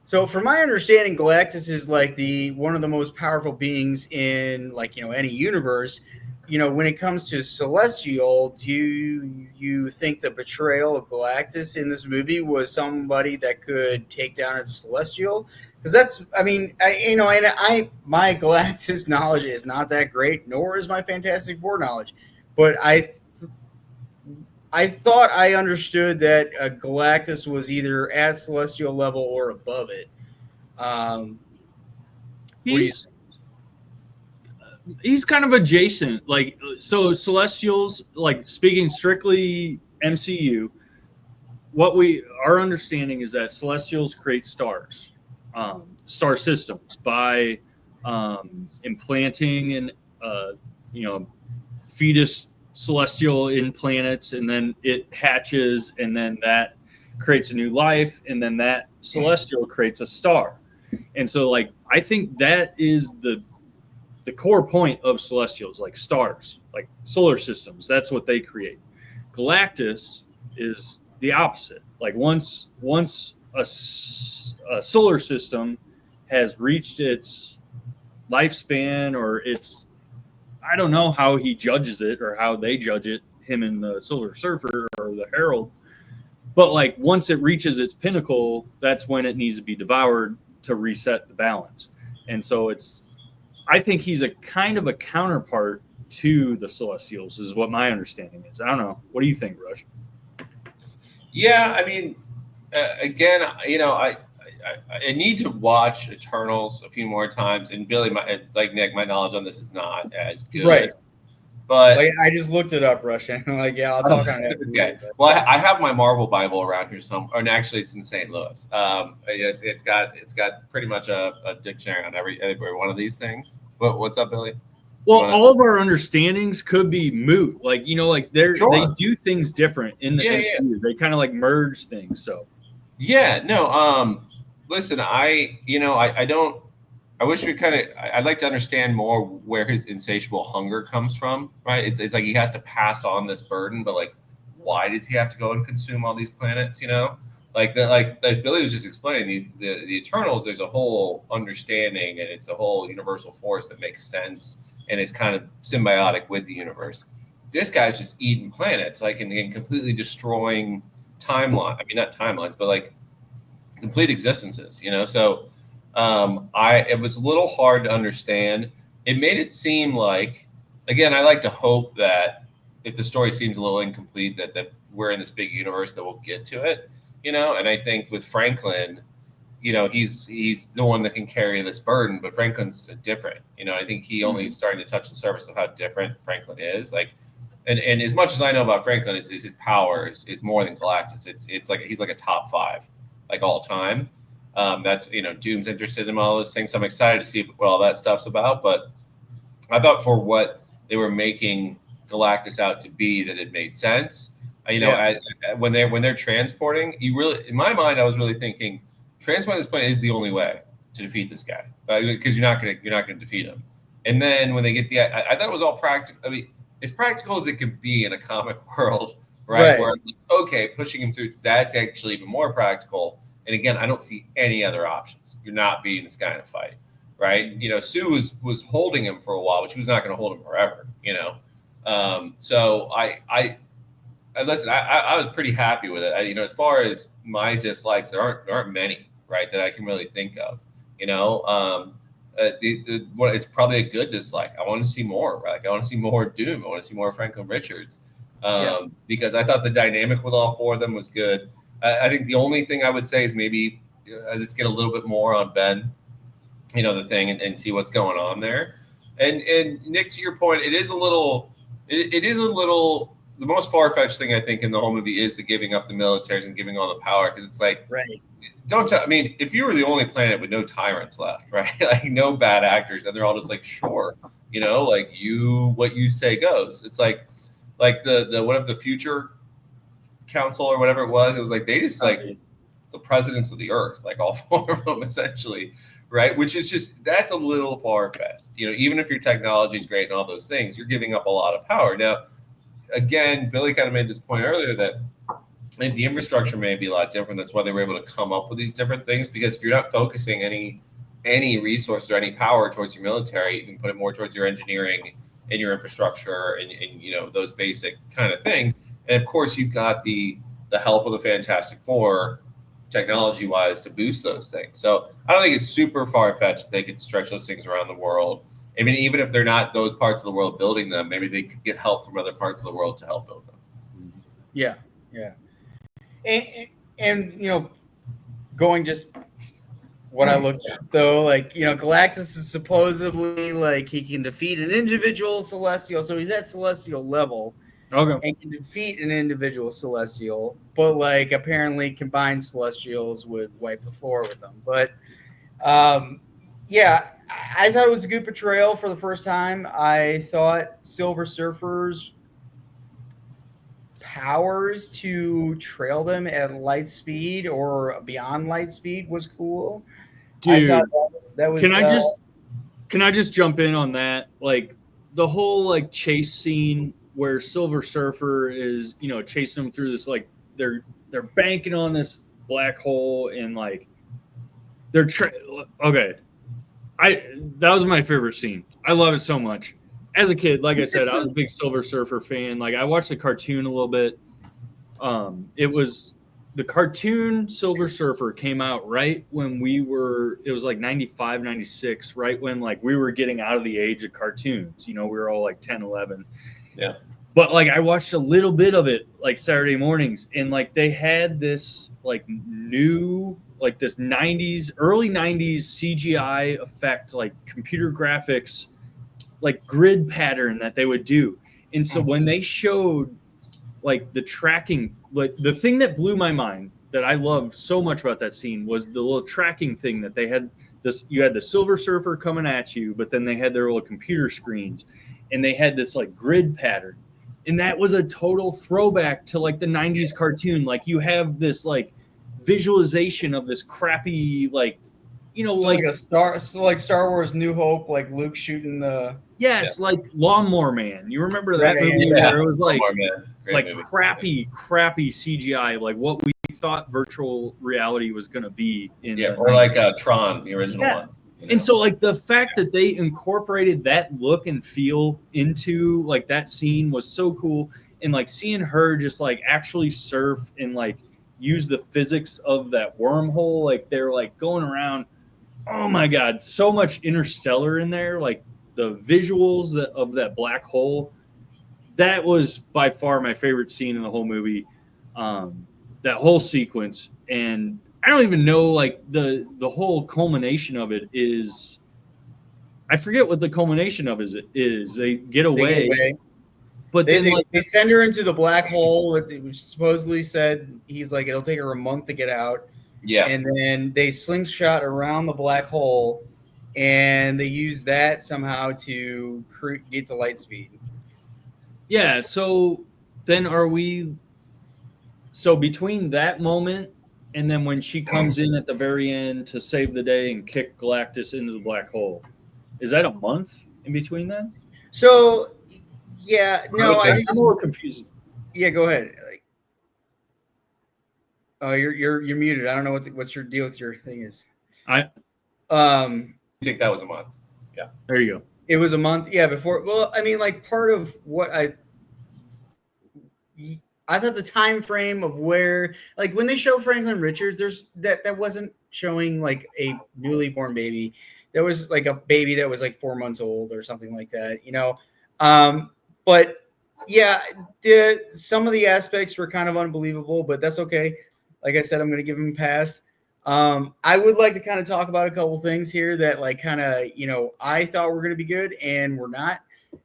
so from my understanding, Galactus is like the one of the most powerful beings in, like, you know, any universe. You know, when it comes to Celestial, do you think the portrayal of Galactus in this movie was somebody that could take down a Celestial? Because that's, I mean, my Galactus knowledge is not that great, nor is my Fantastic Four knowledge, but I thought I understood that Galactus was either at Celestial level or above it. He's kind of adjacent. Like, so Celestials, like, speaking strictly MCU, our understanding is that Celestials create stars, star systems, by implanting an you know, fetus celestial in planets, and then it hatches, and then that creates a new life, and then that celestial creates a star. And so, like, I think that is the core point of Celestials, like stars, like solar systems. That's what they create. Galactus is the opposite. Like, once a solar system has reached its lifespan, or its, I don't know how he judges it or how they judge it, him and the Silver Surfer or the Herald, but like, once it reaches its pinnacle, that's when it needs to be devoured to reset the balance. And so I think he's a kind of a counterpart to the Celestials, is what my understanding is. I don't know. What do you think, Rush? Yeah, I mean, again, you know, I need to watch Eternals a few more times. And Billy, like Nick, my knowledge on this is not as good. Right. But like, I just looked it up, Rush, and I'm like, yeah, I'll talk on it. Okay. Well, I have my Marvel Bible around here somewhere, and actually, it's in St. Louis. It's got pretty much a dictionary on every one of these things. What's up, Billy? Well, all of our understandings could be moot. Like, you know, like, they do things different in the MCU. Yeah. They kind of like merge things. So yeah, no. Listen, I don't. I wish we kind of. I'd like to understand more where his insatiable hunger comes from. Right? It's like he has to pass on this burden, but like, why does he have to go and consume all these planets? You know, like as Billy was just explaining, the Eternals. There's a whole understanding, and it's a whole universal force that makes sense, and it's kind of symbiotic with the universe. This guy's just eating planets, like, and completely destroying timeline. I mean, not timelines, but like complete existences. You know, so. It was a little hard to understand. It made it seem like, again, I like to hope that if the story seems a little incomplete, that we're in this big universe, that we'll get to it, you know. And I think with Franklin, you know, he's the one that can carry this burden, but Franklin's different. You know, I think he only is starting to touch the surface of how different Franklin is. Like, and as much as I know about Franklin, is his power is more than Galactus. It's like he's like a top 5, like, all time. That's, you know, Doom's interested in all those things, so I'm excited to see what all that stuff's about. But I thought for what they were making Galactus out to be that it made sense. When they're transporting, you really, in my mind, I was really thinking transporting this planet is the only way to defeat this guy, because you're not gonna defeat him. And then when they get I thought it was all practical. I mean, as practical as it could be in a comic world, right? Where okay, pushing him through, that's actually even more practical. And again, I don't see any other options. You're not beating this guy in a fight, right? Sue was holding him for a while, but she was not going to hold him forever. So I listen. I was pretty happy with it. As far as my dislikes, there aren't many, right, that I can really think of. It's probably a good dislike. I want to see more. Right? I want to see more Doom. I want to see more Franklin Richards, because I thought the dynamic with all four of them was good. I think the only thing I would say is maybe let's get a little bit more on Ben, the thing, and see what's going on there. And Nick, to your point, it is a little. The most far-fetched thing I think in the whole movie is the giving up the militaries and giving all the power, because it's like, right. I mean, if you were the only planet with no tyrants left, right, like no bad actors, and they're all just like, sure, like what you say goes. It's like the one of the future council or whatever it was like they just like the presidents of the earth, like all four of them essentially, right? Which is just, that's a little far-fetched. Even if your technology is great and all those things, you're giving up a lot of power. Now, again, Billy kind of made this point earlier that I think the infrastructure may be a lot different. That's why they were able to come up with these different things, because if you're not focusing any resources or any power towards your military, you can put it more towards your engineering and your infrastructure and those basic kind of things. And of course, you've got the help of the Fantastic Four, technology-wise, to boost those things. So I don't think it's super far-fetched. They could stretch those things around the world. I mean, even if they're not those parts of the world building them, maybe they could get help from other parts of the world to help build them. Yeah. And going just what I looked at though, like Galactus is supposedly like he can defeat an individual Celestial, so he's at Celestial level. Okay. And can defeat an individual Celestial, but like apparently combined Celestials would wipe the floor with them. But yeah, I thought it was a good portrayal for the first time. I thought Silver Surfer's powers to trail them at light speed or beyond light speed was cool. Dude, I thought that was can I just jump in on that? Like the whole like chase scene where Silver Surfer is, chasing them through this, like they're banking on this black hole and like okay. That was my favorite scene. I love it so much. As a kid, like I said, I was a big Silver Surfer fan. Like I watched the cartoon a little bit. It was the cartoon Silver Surfer came out right when it was like 95, 96, right when like we were getting out of the age of cartoons. We were all like 10, 11. Yeah. But like I watched a little bit of it like Saturday mornings, and like they had this like new, like this early 90s CGI effect, like computer graphics, like grid pattern that they would do. And so when they showed like the tracking, like the thing that blew my mind that I loved so much about that scene was the little tracking thing that they had. You had the Silver Surfer coming at you, but then they had their little computer screens and they had this like grid pattern. And that was a total throwback to like the 90s cartoon. Like you have this like visualization of this crappy, like, like Star Wars New Hope, like Luke shooting the like Lawnmower Man. You remember that movie where it was like crappy CGI, like what we thought virtual reality was going to be or like Tron, the original one. And so like the fact that they incorporated that look and feel into like that scene was so cool. And like seeing her just like actually surf and like use the physics of that wormhole, like they're like going around. Oh my God, so much Interstellar in there. Like the visuals of that black hole, that was by far my favorite scene in the whole movie. That whole sequence. And I don't even know, like the whole culmination of it is, I forget what the culmination of it is. They get away. But they send her into the black hole, which supposedly said he's like, it'll take her a month to get out. Yeah. And then they slingshot around the black hole and they use that somehow to get to light speed. Yeah. So then so between that moment and then when she comes in at the very end to save the day and kick Galactus into the black hole, is that a month in between then? So, yeah, no, Okay. I think I'm a little confused. yeah, go ahead. Oh, you're muted. I don't know what's your deal with your thing is. I Um, think that was a month. Yeah. There you go. It was a month. Yeah, before. Well, I mean, like part of what I thought the time frame of where, like when they show Franklin Richards, there's that wasn't showing like a newly born baby. That was like a baby that was like 4 months old or something like that, you know. But yeah, some of the aspects were kind of unbelievable, but that's okay. Like I said, I'm going to give him a pass. I would like to kind of talk about a couple things here that like kind of, you know, I thought were going to be good and we're not.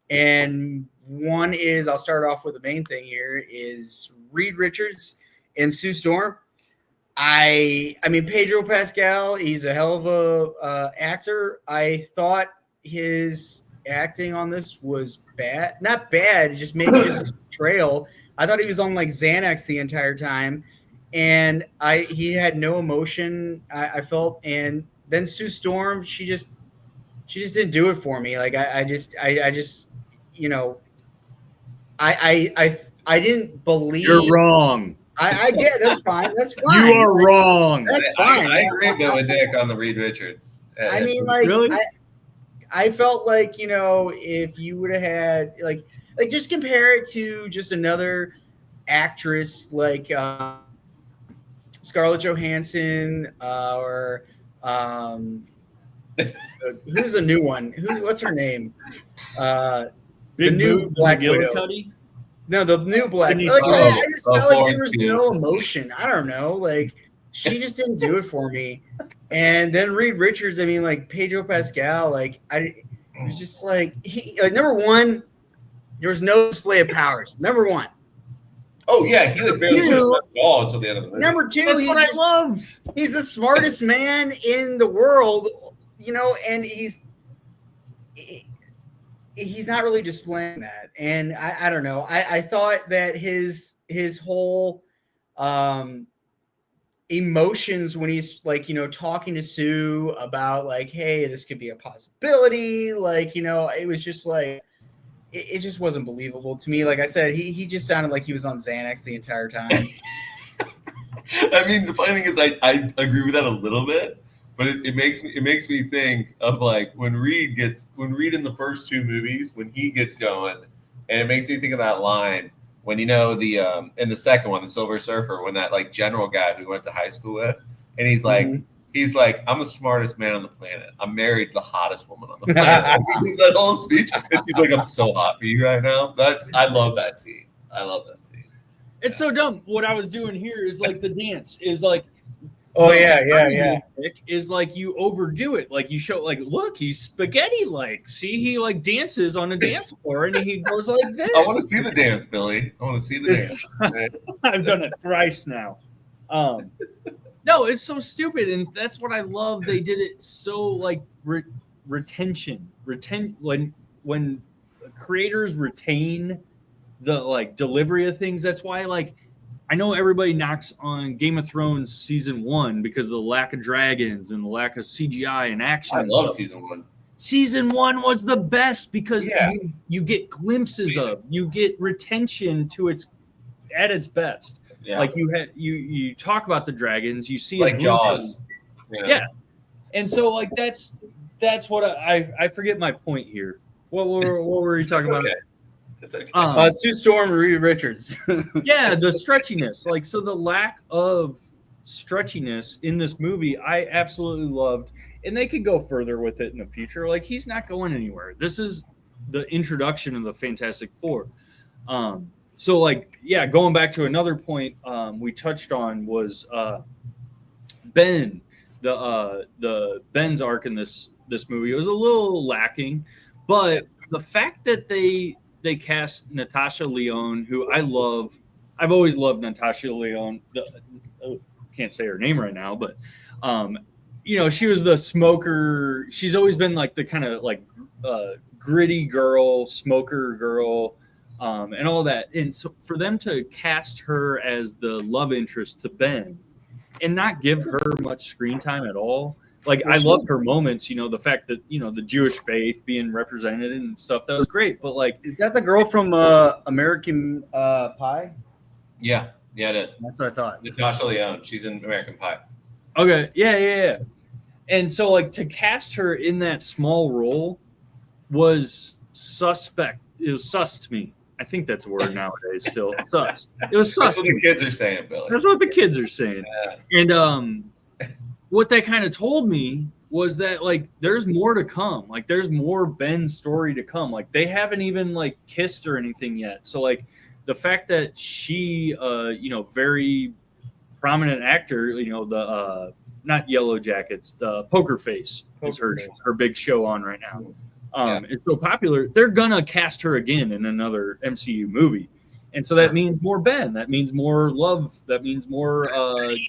And one is, I'll start off with the main thing here, is Reed Richards and Sue Storm. I mean, Pedro Pascal, he's a hell of a actor. I thought his acting on this was bad. Not bad, just maybe just a trail. I thought he was on like Xanax the entire time. And he had no emotion, I felt. And then Sue Storm, she just didn't do it for me. Like I just you know, I didn't believe. You're wrong. I get that's fine. That's fine. You are wrong. That's fine. I agree with Nick on the Reed Richards. I mean, like, really? I felt like, you know, if you would have had like just compare it to just another actress like Scarlett Johansson or who's the new one? What's her name? Big the new Boot Black Widow. McGillicuddy? No, the new Black. Denise Like, Hall. I just felt like there was Florence Pugh. no emotion. I don't know. Like she just didn't do it for me. And then Reed Richards. I mean, like Pedro Pascal. Like it was just like he. Like number one, there was no display of powers. Number one. Oh yeah, he like barely just left at all until the end of the movie. Number two, That's what I loved. he's the smartest man in the world. You know, and he's not really displaying that. And I don't know. I thought that his whole emotions when he's like, you know, talking to Sue about like, hey, this could be a possibility. Like, you know, it was just like, it just wasn't believable to me. Like I said, he just sounded like he was on Xanax the entire time. I mean, the funny thing is I agree with that a little bit, but it makes me think of like when Reed in the first two movies, when he gets going, and it makes me think of that line when, you know, the in the second one, the Silver Surfer, when that like general guy who we went to high school with, and he's like, I'm the smartest man on the planet. I'm married to the hottest woman on the planet. That whole speech, and she's like, I'm so hot for you right now. I love that scene. It's so dumb. What I was doing here is like the dance is like. Oh yeah. Is like you overdo it. Like you show, like, look, he's spaghetti. Like, see, he like dances on a dance floor and he goes like this. I want to see the dance, Billy. I want to see the dance. I've done it thrice now. No, it's so stupid, and that's what I love. They did it so like retention when creators retain the like delivery of things. That's why like I know everybody knocks on Game of Thrones season 1 because of the lack of dragons and the lack of CGI and action. I love season 1. Season 1 was the best because you get glimpses of, you get retention to its at its best. Yeah. Like you talk about the dragons, you see like Jaws. Yeah. And so like that's what I forget my point here. What were you talking about? It's okay. Sue Storm and Reed Richards. Yeah, the stretchiness. Like, so the lack of stretchiness in this movie, I absolutely loved. And they could go further with it in the future. Like, he's not going anywhere. This is the introduction of the Fantastic Four. So, like, yeah, going back to another point we touched on was Ben. The Ben's arc in this movie was a little lacking. But the fact that they cast Natasha Lyonne, who I love. I've always loved Natasha Lyonne. Can't say her name right now, but you know, she was the smoker. She's always been like the kind of like gritty girl, smoker girl, and all that. And so for them to cast her as the love interest to Ben and not give her much screen time at all. Like, I loved her moments, you know, the fact that, you know, the Jewish faith being represented and stuff, that was great. But like, Is that the girl from American Pie? Yeah, it is. That's what I thought. Natasha Lyonne. She's in American Pie. okay, yeah. And so like to cast her in that small role was suspect. It was sus to me. I think that's a word nowadays still. Sus. It was sus. That's what the kids are saying, Billy. That's what the kids are saying. Yeah. And what that kind of told me was that like there's more to come. Like there's more Ben's story to come. Like they haven't even like kissed or anything yet. So like the fact that she you know, very prominent actor, you know, the not Yellow Jackets, the Poker Face is her big show on right now. It's so popular, they're gonna cast her again in another MCU movie. And so that means more Ben, that means more love, that means more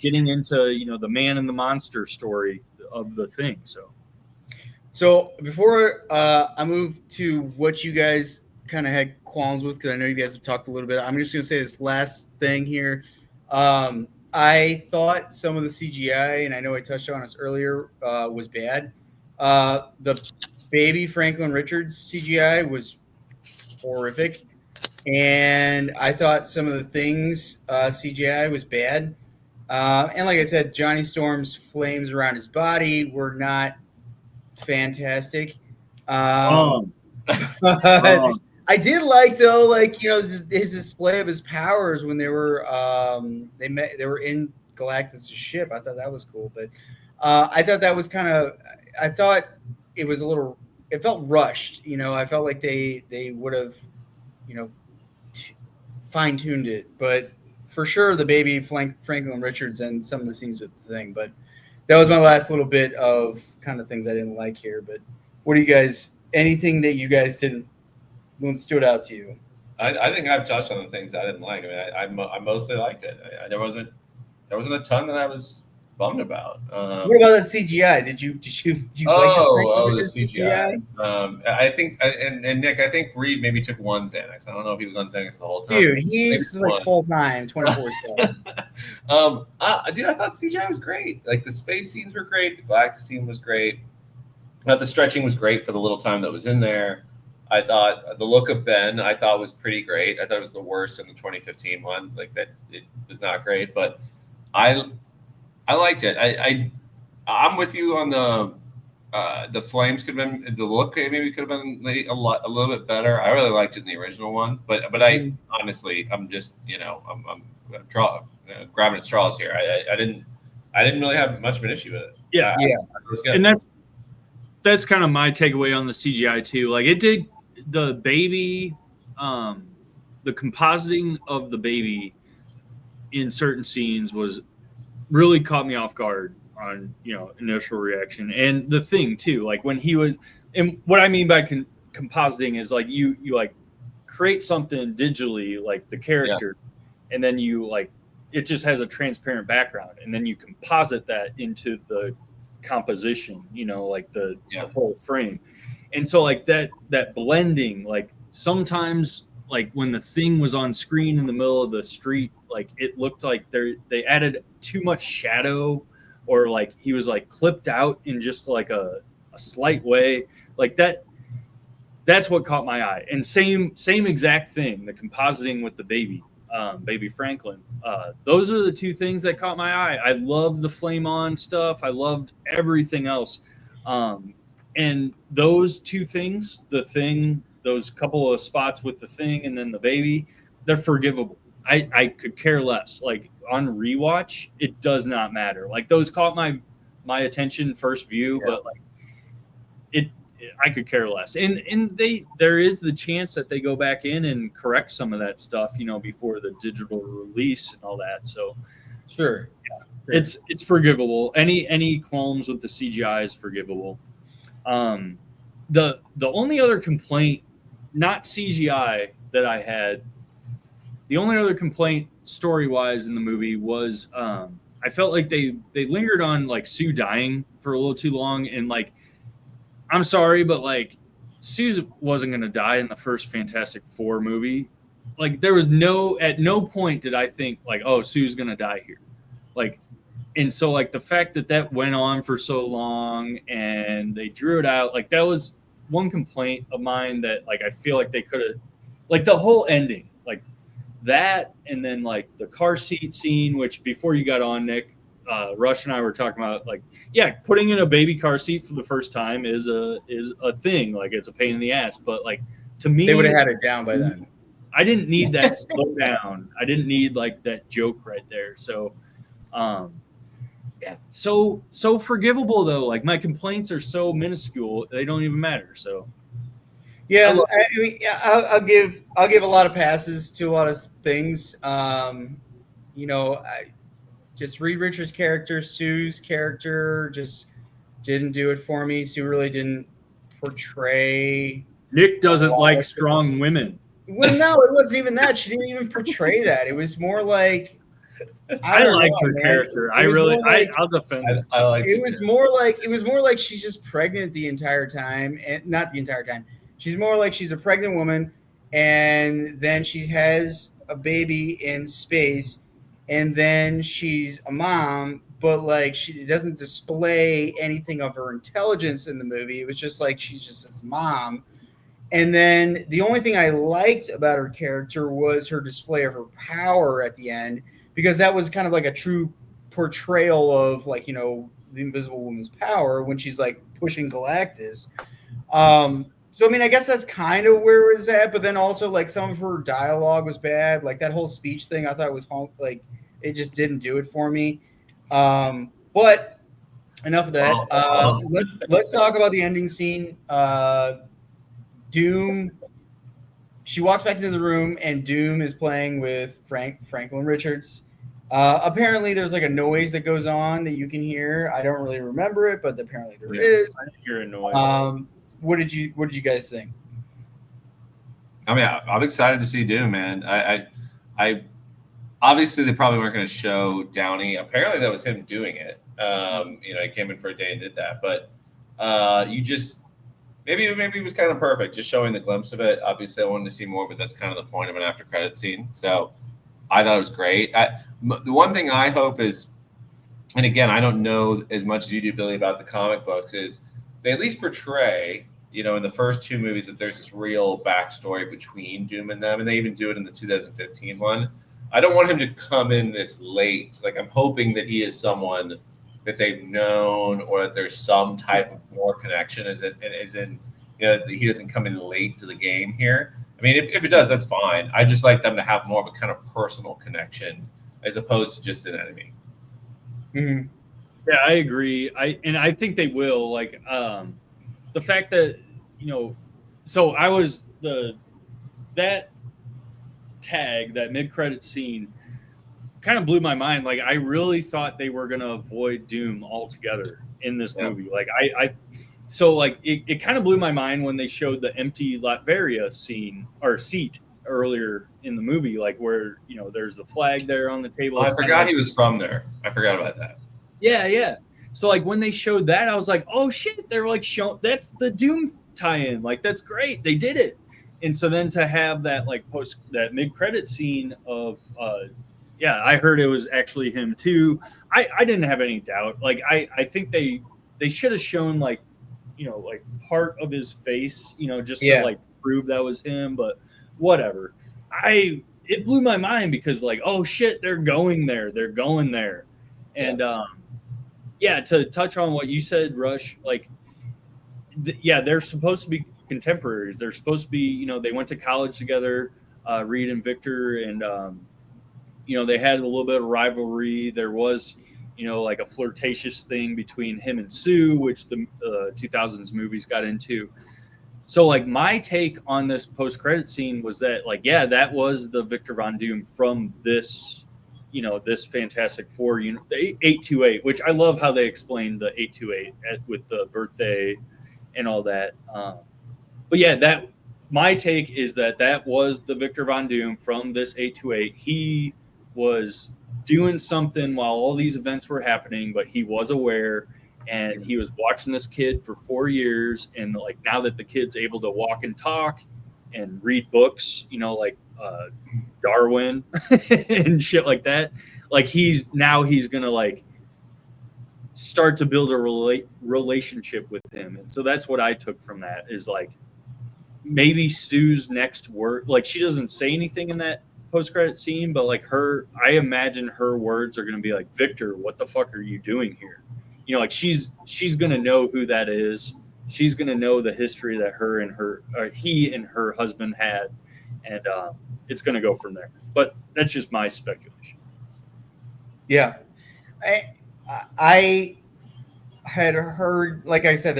getting into, you know, the man and the monster story of the thing. So before I move to what you guys kind of had qualms with, because I know you guys have talked a little bit, I'm just gonna say this last thing here. I thought some of the CGI, and I know I touched on this earlier, was bad. The baby Franklin Richards CGI was horrific, and I thought some of the things CGI was bad. And like I said, Johnny Storm's flames around his body were not fantastic. I did like, though, like, you know, his display of his powers when they were they were in Galactus' ship. I thought that was cool, but I thought that was kind of, I thought it was a little, it felt rushed. You know, I felt like they would have, you know, fine tuned it, but for sure the baby Franklin Richards and some of the scenes with the thing. But that was my last little bit of kind of things I didn't like here. But what do you guys? Anything that you guys didn't? What stood out to you? I think I've touched on the things I didn't like. I mean, I mostly liked it. There wasn't a ton that I was bummed about. What about that CGI? Did you like the CGI? I think, and Nick, I think Reed maybe took one Xanax. I don't know if he was on Xanax the whole time. Dude, he's like full time, 24/7. Dude, I thought CGI was great. Like the space scenes were great. The Galactus scene was great. The stretching was great for the little time that was in there. I thought the look of Ben, I thought was pretty great. I thought it was the worst in the 2015 one. Like that, it was not great, but I liked it. I'm with you on the flames could have been, the look maybe could have been a little bit better. I really liked it in the original one, but I honestly, I'm just, you know, I'm grabbing at straws here. I didn't really have much of an issue with it. Yeah. And that's kind of my takeaway on the CGI too. Like it did, the baby, the compositing of the baby in certain scenes was really caught me off guard on, you know, initial reaction. And the thing too, like when he was, and what I mean by compositing is like you like create something digitally, like the character, and then you like, it just has a transparent background, and then you composite that into the composition, you know, like the whole frame. And so like that blending, like sometimes like when the thing was on screen in the middle of the street, like it looked like they added too much shadow, or like he was like clipped out in just like a slight way, like that's what caught my eye. And same exact thing, the compositing with the baby Franklin, those are the two things that caught my eye. I loved the flame on stuff, I loved everything else, and those two things, the thing, those couple of spots with the thing and then the baby, they're forgivable. I could care less. Like on rewatch, it does not matter. Like those caught my attention first view, but like I could care less. And there is the chance that they go back in and correct some of that stuff, you know, before the digital release and all that. So sure. It's forgivable. Any qualms with the CGI is forgivable. The only other complaint, not CGI, that I had, the only other complaint story-wise in the movie was I I felt like they lingered on like Sue dying for a little too long, and like I'm sorry, but like Sue wasn't going to die in the first Fantastic Four movie. Like there was at no point did I think like, oh, Sue's going to die here. Like, and so like the fact that went on for so long and they drew it out, like that was one complaint of mine that like I feel like they could have, like the whole ending, like that, and then like the car seat scene, which before you got on, Nick, Rush and I were talking about, like, yeah, putting in a baby car seat for the first time is a thing. Like it's a pain in the ass, but like to me, they would have had it down by then. I didn't need that slow down. I didn't need like that joke right there. So, yeah, so forgivable though. Like my complaints are so minuscule, they don't even matter. So. Yeah, I mean, I'll give a lot of passes to a lot of things. You know, just Reed Richards' character, Sue's character, just didn't do it for me. Sue really didn't portray. Nick doesn't like strong women. Well, no, it wasn't even that. She didn't even portray that. It was more like I liked her character. I'll defend it. I like it. Was more like she's just pregnant the entire time, and not the entire time. She's more like she's a pregnant woman, and then she has a baby in space, and then she's a mom, but like she doesn't display anything of her intelligence in the movie. It was just like she's just this mom. And then the only thing I liked about her character was her display of her power at the end, because that was kind of like a true portrayal of, like, you know, the Invisible Woman's power when she's like pushing Galactus. So, I mean, I guess that's kind of where it was at, but then also like some of her dialogue was bad. Like that whole speech thing, I thought it was like, it just didn't do it for me. But enough of that. Let's talk about the ending scene. Doom, she walks back into the room and Doom is playing with Franklin Richards. Apparently there's like a noise that goes on that you can hear. I don't really remember it, but apparently there is. I hear a noise. What did you guys think? I mean, I'm excited to see Doom, man. I obviously they probably weren't going to show Downey. Apparently that was him doing it. You know, he came in for a day and did that, but you just maybe it was kind of perfect, just showing the glimpse of it. Obviously, I wanted to see more, but that's kind of the point of an after credit scene. So I thought it was great. The one thing I hope is, and again, I don't know as much as you do, Billy, about the comic books, is they at least portray, you know, in the first two movies that there's this real backstory between Doom and them, and they even do it in the 2015 one. I don't want him to come in this late. Like, I'm hoping that he is someone that they've known, or that there's some type of more connection, as in, you know, he doesn't come in late to the game here. I mean, if it does, that's fine. I just like them to have more of a kind of personal connection as opposed to just an enemy. Mm-hmm. Yeah, I agree. I think they will. Like, the fact that, you know, so I was that mid-credit scene kind of blew my mind. Like, I really thought they were going to avoid Doom altogether in this movie. Like, so like it kind of blew my mind when they showed the empty Latveria seat earlier in the movie, like where, you know, there's the flag there on the table. I forgot he was from there. I forgot about that. Yeah. So like when they showed that, I was like, oh shit, they're like that's the Doom tie-in. Like, that's great. They did it. And so then to have that like that mid-credit scene of I heard it was actually him too. I didn't have any doubt. Like I think they should have shown, like, you know, like part of his face, you know, just to like prove that was him, but whatever. It blew my mind because, like, oh shit, they're going there. And to touch on what you said, Rush, like, they're supposed to be contemporaries. They're supposed to be, you know, they went to college together, Reed and Victor, and you know, they had a little bit of rivalry. There was, you know, like a flirtatious thing between him and Sue, which the 2000s movies got into. So, like, my take on this post-credit scene was that, like, yeah, that was the Victor Von Doom from this, you know, this Fantastic Four unit, the 828, which I love how they explained the 828 with the birthday and all that. But yeah, my take is that was the Victor Von Doom from this 828. He was doing something while all these events were happening, but he was aware, and he was watching this kid for 4 years, and like now that the kid's able to walk and talk and read books, you know, like Darwin and shit like that, like he's gonna like start to build a relationship with him. And so that's what I took from that, is like maybe Sue's next word, like she doesn't say anything in that post-credit scene, but like I imagine her words are going to be like, Victor, what the fuck are you doing here? You know, like she's going to know who that is. She's going to know the history that he and her husband had, and it's going to go from there. But that's just my speculation. Yeah, I had heard, like I said,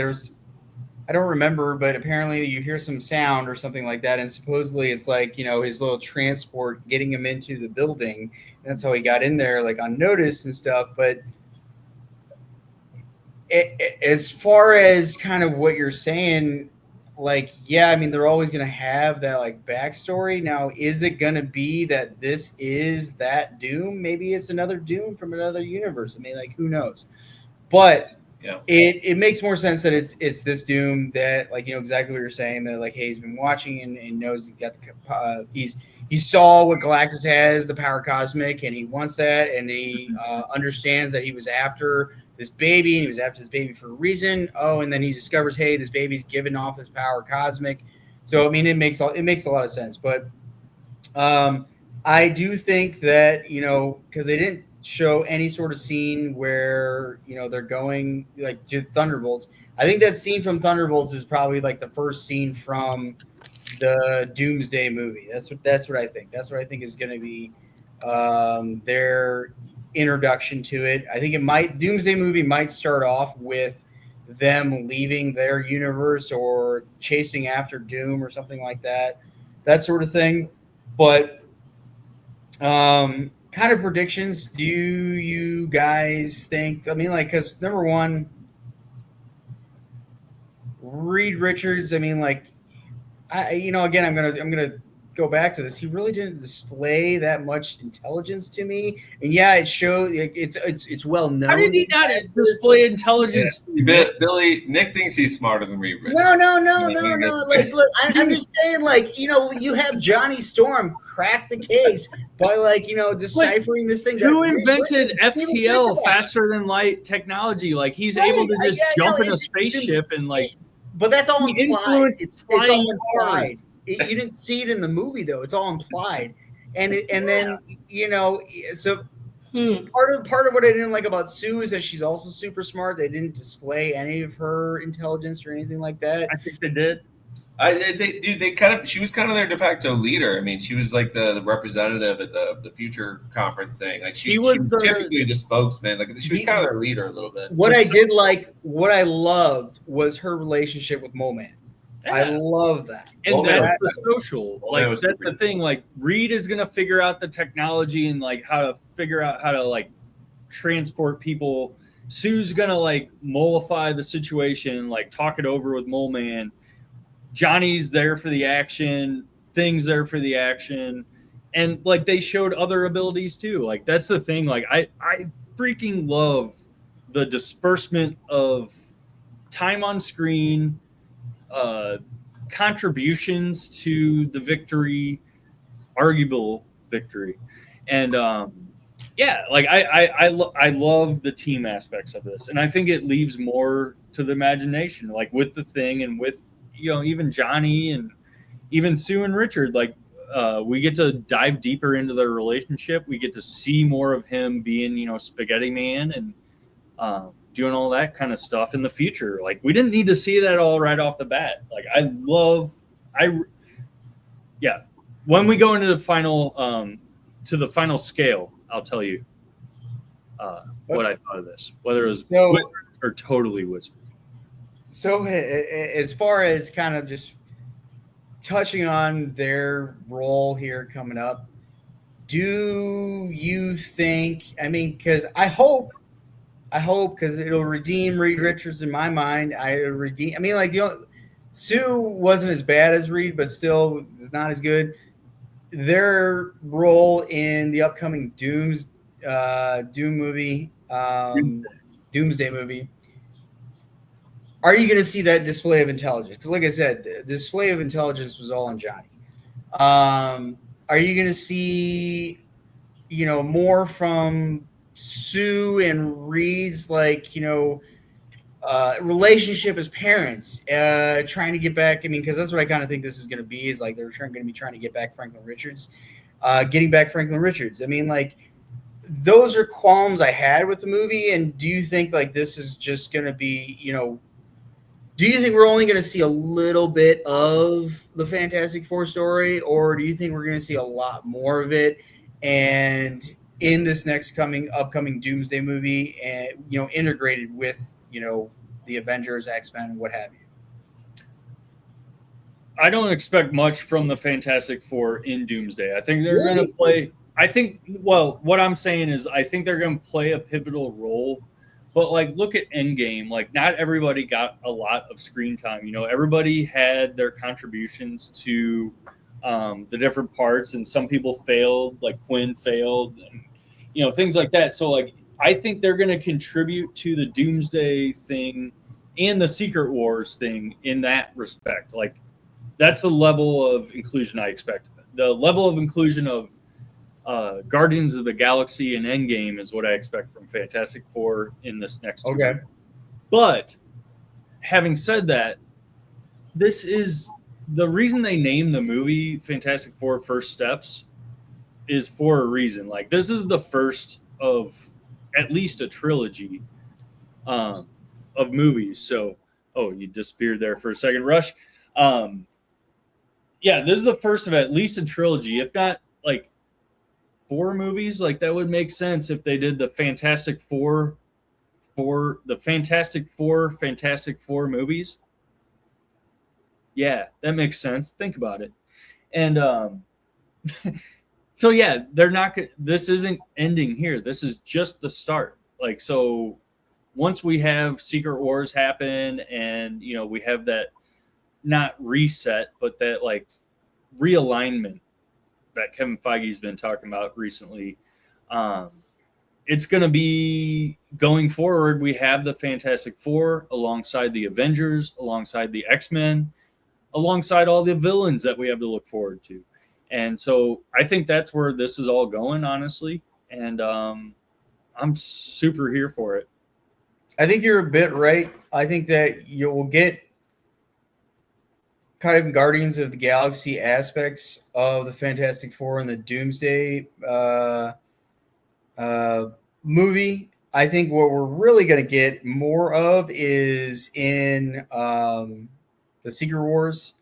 I don't remember, but apparently you hear some sound or something like that, and supposedly it's like, you know, his little transport getting him into the building. And that's how he got in there, like unnoticed and stuff. But as far as kind of what you're saying, like, yeah, I mean, they're always going to have that like backstory. Now, is it going to be that this is that Doom? Maybe it's another Doom from another universe. I mean, like, who knows? But yeah, it makes more sense that it's this Doom that, like, you know, exactly what you're saying, that like, hey, he's been watching and knows he got the he saw what Galactus has, the power cosmic, and he wants that, and he understands that he was after this baby, and he was after this baby for a reason. Oh, and then he discovers, hey, this baby's giving off this power cosmic. So I mean, it makes a lot of sense. But I do think that, you know, because they didn't show any sort of scene where, you know, they're going like to Thunderbolts. I think that scene from Thunderbolts is probably like the first scene from the Doomsday movie. That's what I think. That's what I think is going to be their introduction to it. I think Doomsday movie might start off with them leaving their universe or chasing after Doom or something like that sort of thing. But kind of predictions, do you guys think? I mean, like, because number one, Reed Richards. I mean, like, again, I'm gonna go back to this. He really didn't display that much intelligence to me, and yeah, it showed. It's well known. How did he not display intelligence? Yeah. Billy, Nick thinks he's smarter than Reed Richards. No. Like, look, I'm just saying, like, you know, you have Johnny Storm crack the case by, like, you know, deciphering this thing. Who invented FTL, faster than light technology? Like, he's able to just jump in a spaceship and like. But that's all implied. It's all implied. Cars. You didn't see it in the movie, though. It's all implied. And then, you know, so part of what I didn't like about Sue is that she's also super smart. They didn't display any of her intelligence or anything like that. I think they did. She was kind of their de facto leader. I mean, she was like the representative at the future conference thing. Like she was typically the spokesman. Like she was kind of their leader a little bit. What I loved was her relationship with Mole Man. Yeah. I love that. And that's the social. Like, that's the thing. Like, Reed is going to figure out the technology and like how to figure out how to like transport people. Sue's going to like mollify the situation, like talk it over with Mole Man. Johnny's there for the action, Thing's there for the action, and like they showed other abilities too. Like, that's the thing. Like, I freaking love the disbursement of time on screen, contributions to the victory, arguable victory, and yeah, like I love the team aspects of this, and I think it leaves more to the imagination, like with the Thing and with, you know, even Johnny and even Sue and Richard. Like, we get to dive deeper into their relationship. We get to see more of him being, you know, Spaghetti Man and doing all that kind of stuff in the future. Like, we didn't need to see that all right off the bat. Like, when we go into the final scale, I'll tell you what I thought of this, whether it was Wizard or totally Wizard. So as far as kind of just touching on their role here coming up, do you think, I mean, because I hope because it'll redeem Reed Richards in my mind. I mean, like, Sue wasn't as bad as Reed, but still is not as good. Their role in the upcoming Doom movie, Doomsday movie, are you going to see that display of intelligence? Because, like I said, the display of intelligence was all on Johnny. Are you going to see, more from Sue and Reed's, relationship as parents, trying to get back? I mean, because that's what I kind of think this is going to be, is like they're going to be trying to get back Franklin Richards, getting back Franklin Richards. I mean, like, those are qualms I had with the movie. And do you think like this is just going to be, do you think we're only going to see a little bit of the Fantastic Four story, or do you think we're going to see a lot more of it? And in this next upcoming Doomsday movie, and integrated with the Avengers, X-Men, what have you? I don't expect much from the Fantastic Four in Doomsday. I think they're going to play. What I'm saying is, I think they're going to play a pivotal role. But like, look at Endgame. Like, not everybody got a lot of screen time. Everybody had their contributions to the different parts, and some people failed. Like Quinn failed, and things like that. So like, I think they're going to contribute to the Doomsday thing and the Secret Wars thing in that respect. Like, that's the level of inclusion I expect. The level of inclusion of Guardians of the Galaxy and Endgame is what I expect from Fantastic Four in this next two movies. But having said that, this is the reason they named the movie Fantastic Four First Steps is for a reason. Like, this is the first of at least a trilogy of movies. So, you disappeared there for a second, Rush. Yeah, this is the first of at least a trilogy, if not like 4 movies. Like, that would make sense if they did the Fantastic Four Fantastic Four movies. Yeah, that makes sense. Think about it. And so yeah, they're not. This isn't ending here. This is just the start. Like, so once we have Secret Wars happen, and we have that, not reset, but that like realignment that Kevin Feige's been talking about recently. It's going to be going forward. We have the Fantastic Four alongside the Avengers, alongside the X-Men, alongside all the villains that we have to look forward to. And so I think that's where this is all going, honestly. And I'm super here for it. I think you're a bit right. I think that you will get kind of Guardians of the Galaxy aspects of the Fantastic Four and the Doomsday movie. I think what we're really going to get more of is in the Secret Wars,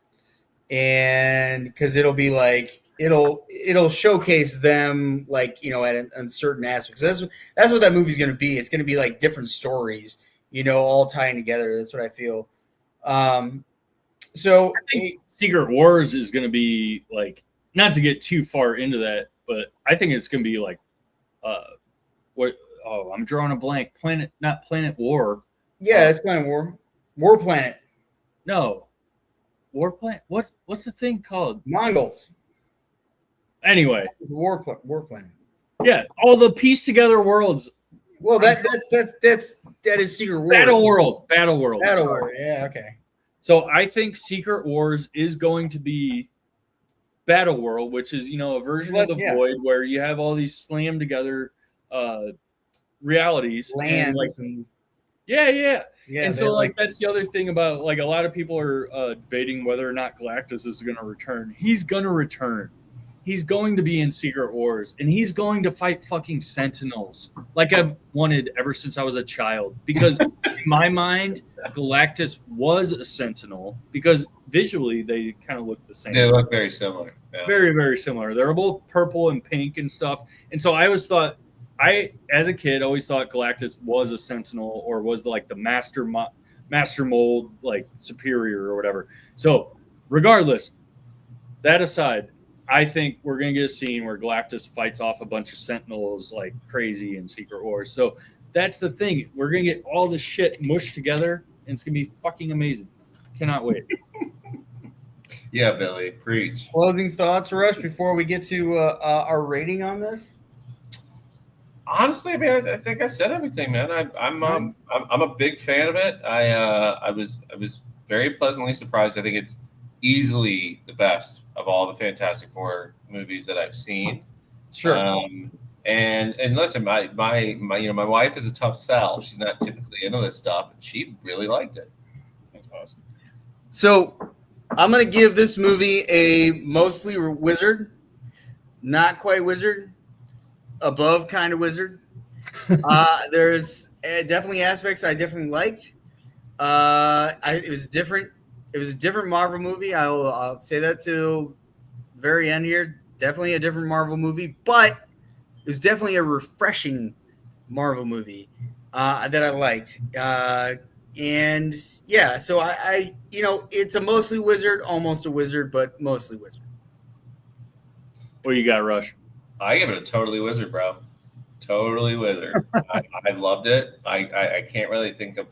and because it'll be like it'll showcase them, like, at certain aspects. That's what that movie's going to be. It's going to be like different stories, all tying together. That's what I feel. So I think Secret Wars is going to be like, not to get too far into that, but I think it's going to be like, I'm drawing a blank. Not Planet War. Yeah, it's Planet War. War Planet. No, War Planet. What's the thing called? Mongols. Anyway, War Planet. Yeah, all the piece together worlds. Well, that is Secret Wars. Battle World. Yeah, okay. So I think Secret Wars is going to be Battle World, which is, a version of the Void where you have all these slammed together realities. Lands. Yeah. And so, like, that's the other thing about, like, a lot of people are debating whether or not Galactus is going to return. He's going to return. He's going to be in Secret Wars, and he's going to fight fucking Sentinels like I've wanted ever since I was a child. Because in my mind, Galactus was a Sentinel, because visually they kind of look the same. They look very similar. Yeah. Very, very similar. They're both purple and pink and stuff. And so I always thought, as a kid, always thought Galactus was a Sentinel, or was like the master mold, like superior or whatever. So regardless, that aside, I think we're going to get a scene where Galactus fights off a bunch of Sentinels like crazy in Secret Wars. So that's the thing. We're going to get all this shit mushed together, and it's going to be fucking amazing. Cannot wait. Yeah, Billy, preach. Closing thoughts, Rush, before we get to our rating on this? Honestly, man, I think I said everything, man. I'm a big fan of it. I was very pleasantly surprised. I think it's easily the best of all the Fantastic Four movies that I've seen. Sure. And listen, my wife is a tough sell. She's not typically into this stuff, and she really liked it. That's awesome. So I'm going to give this movie a mostly wizard, not quite wizard, above kind of wizard. There's definitely aspects I definitely liked. It was different. It was a different Marvel movie. I'll say that till the very end here. Definitely a different Marvel movie, but it was definitely a refreshing Marvel movie that I liked. And yeah, so I it's a mostly wizard, almost a wizard, but mostly wizard. What you got, Rush? I give it a totally wizard, bro. Totally wizard. I loved it. I can't really think of.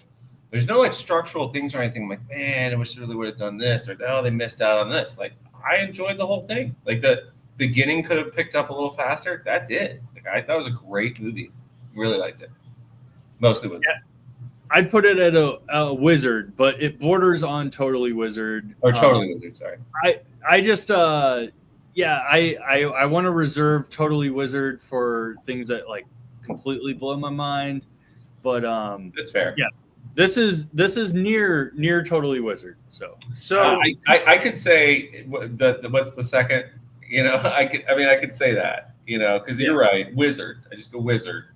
There's no like structural things or anything. I'm like, man, I wish they really would have done this, or oh, they missed out on this. Like, I enjoyed the whole thing. Like the beginning could have picked up a little faster. That's it. Like, I thought it was a great movie. Really liked it. Mostly wizard. Yeah. I'd put it at a wizard, but it borders on totally wizard. Or totally wizard. Sorry. I just I want to reserve totally wizard for things that like completely blow my mind. But that's fair. Yeah. This is near totally wizard. So I could say what's the second? I could say that. Because you're right, wizard. I just go wizard.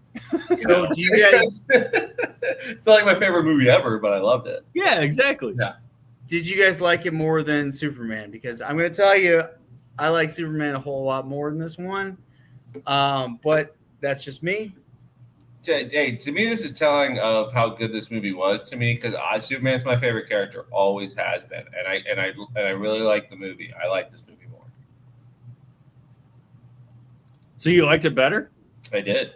So do you guys? It's not like my favorite movie ever, but I loved it. Yeah, exactly. Yeah. Did you guys like it more than Superman? Because I'm going to tell you, I like Superman a whole lot more than this one. But that's just me. Hey, to me, this is telling of how good this movie was to me because Superman's my favorite character, always has been, and I really like the movie. I like this movie more. So you liked it better? I did.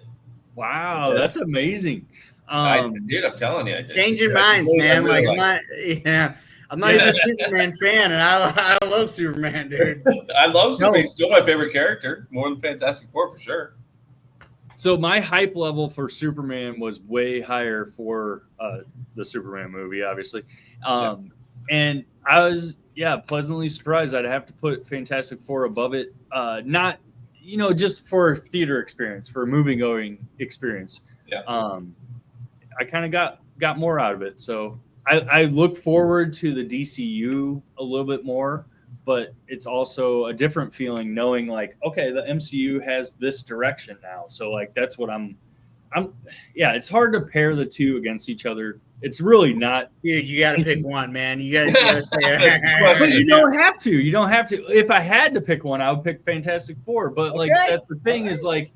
Wow, that's amazing. I'm telling you, changing minds, man. Like I'm not even a Superman fan, and I love Superman, dude. I love Superman. He's still my favorite character, more than Fantastic Four for sure. So my hype level for Superman was way higher for the Superman movie, obviously. And I was, pleasantly surprised. I'd have to put Fantastic Four above it. Not, just for theater experience, for movie-going experience. Yeah. I kind of got more out of it. So I look forward to the DCU a little bit more. But it's also a different feeling knowing like, okay, the MCU has this direction now. So like, that's what it's hard to pair the two against each other. It's really not. Dude, you got to pick one, man. You got to say But you don't have to. You don't have to. If I had to pick one, I would pick Fantastic Four. But like, that's the thing is like,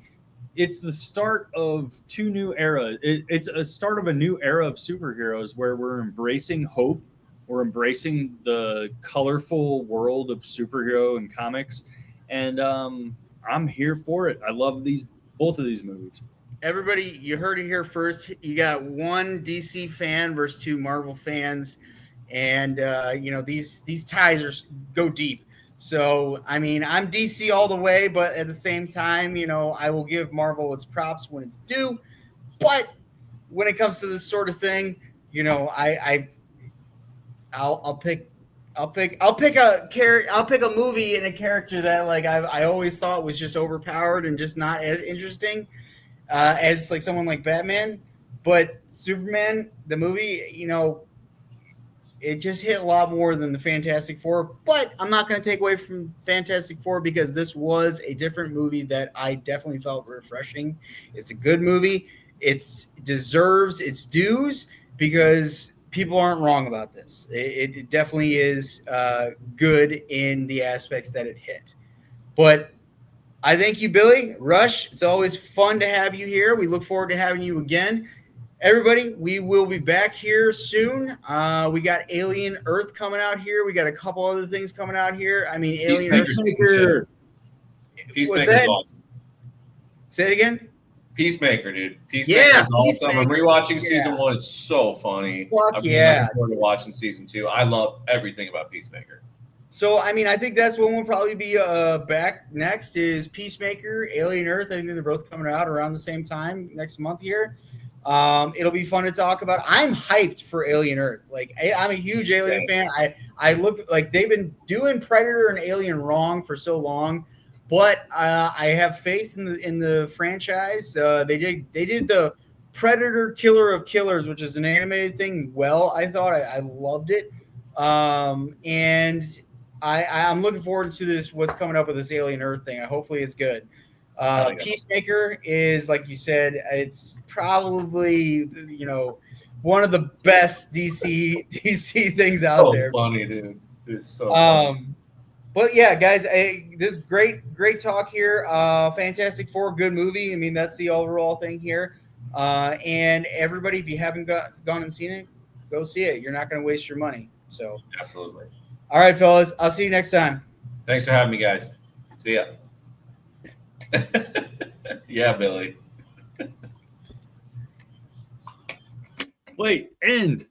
it's the start of two new eras. It's a start of a new era of superheroes where we're embracing hope. We're embracing the colorful world of superhero and comics, and I'm here for it. I love both of these movies. Everybody, you heard it here first. You got one DC fan versus two Marvel fans, and these ties go deep. So I mean, I'm DC all the way, but at the same time, I will give Marvel its props when it's due. But when it comes to this sort of thing, I'll pick a movie and a character that like I always thought was just overpowered and just not as interesting as like someone like Batman. But Superman, the movie, it just hit a lot more than the Fantastic Four. But I'm not going to take away from Fantastic Four because this was a different movie that I definitely felt refreshing. It's a good movie. It deserves its dues because people aren't wrong about this. It definitely is good in the aspects that it hit. But I thank you, Billy. Rush, it's always fun to have you here. We look forward to having you again. Everybody, we will be back here soon. We got Alien Earth coming out here. We got a couple other things coming out here. I mean, Alien Peacemaker. Peacemaker's awesome. Say it again. Peacemaker, dude. Peacemaker's awesome. I'm rewatching season 1. It's so funny. Fuck I'm looking forward to watching season 2. I love everything about Peacemaker. So, I mean, I think that's when we'll probably be back next is Peacemaker, Alien Earth. I think they're both coming out around the same time next month here. It'll be fun to talk about. I'm hyped for Alien Earth. Like, I'm a huge Alien fan. I look like they've been doing Predator and Alien wrong for so long, but I have faith in the franchise. They did the Predator Killer of Killers, which is an animated thing. Well, I thought I loved it, and I'm looking forward to this. What's coming up with this Alien Earth thing? Hopefully, it's good. Peacemaker is, like you said, it's probably one of the best DC things out there. Funny, dude. It's so funny. But yeah, guys, this great talk here. Fantastic Four, good movie. I mean, that's the overall thing here. And everybody, if you haven't gone and seen it, go see it. You're not going to waste your money. So absolutely. All right, fellas. I'll see you next time. Thanks for having me, guys. See ya. Yeah, Billy. Wait, end.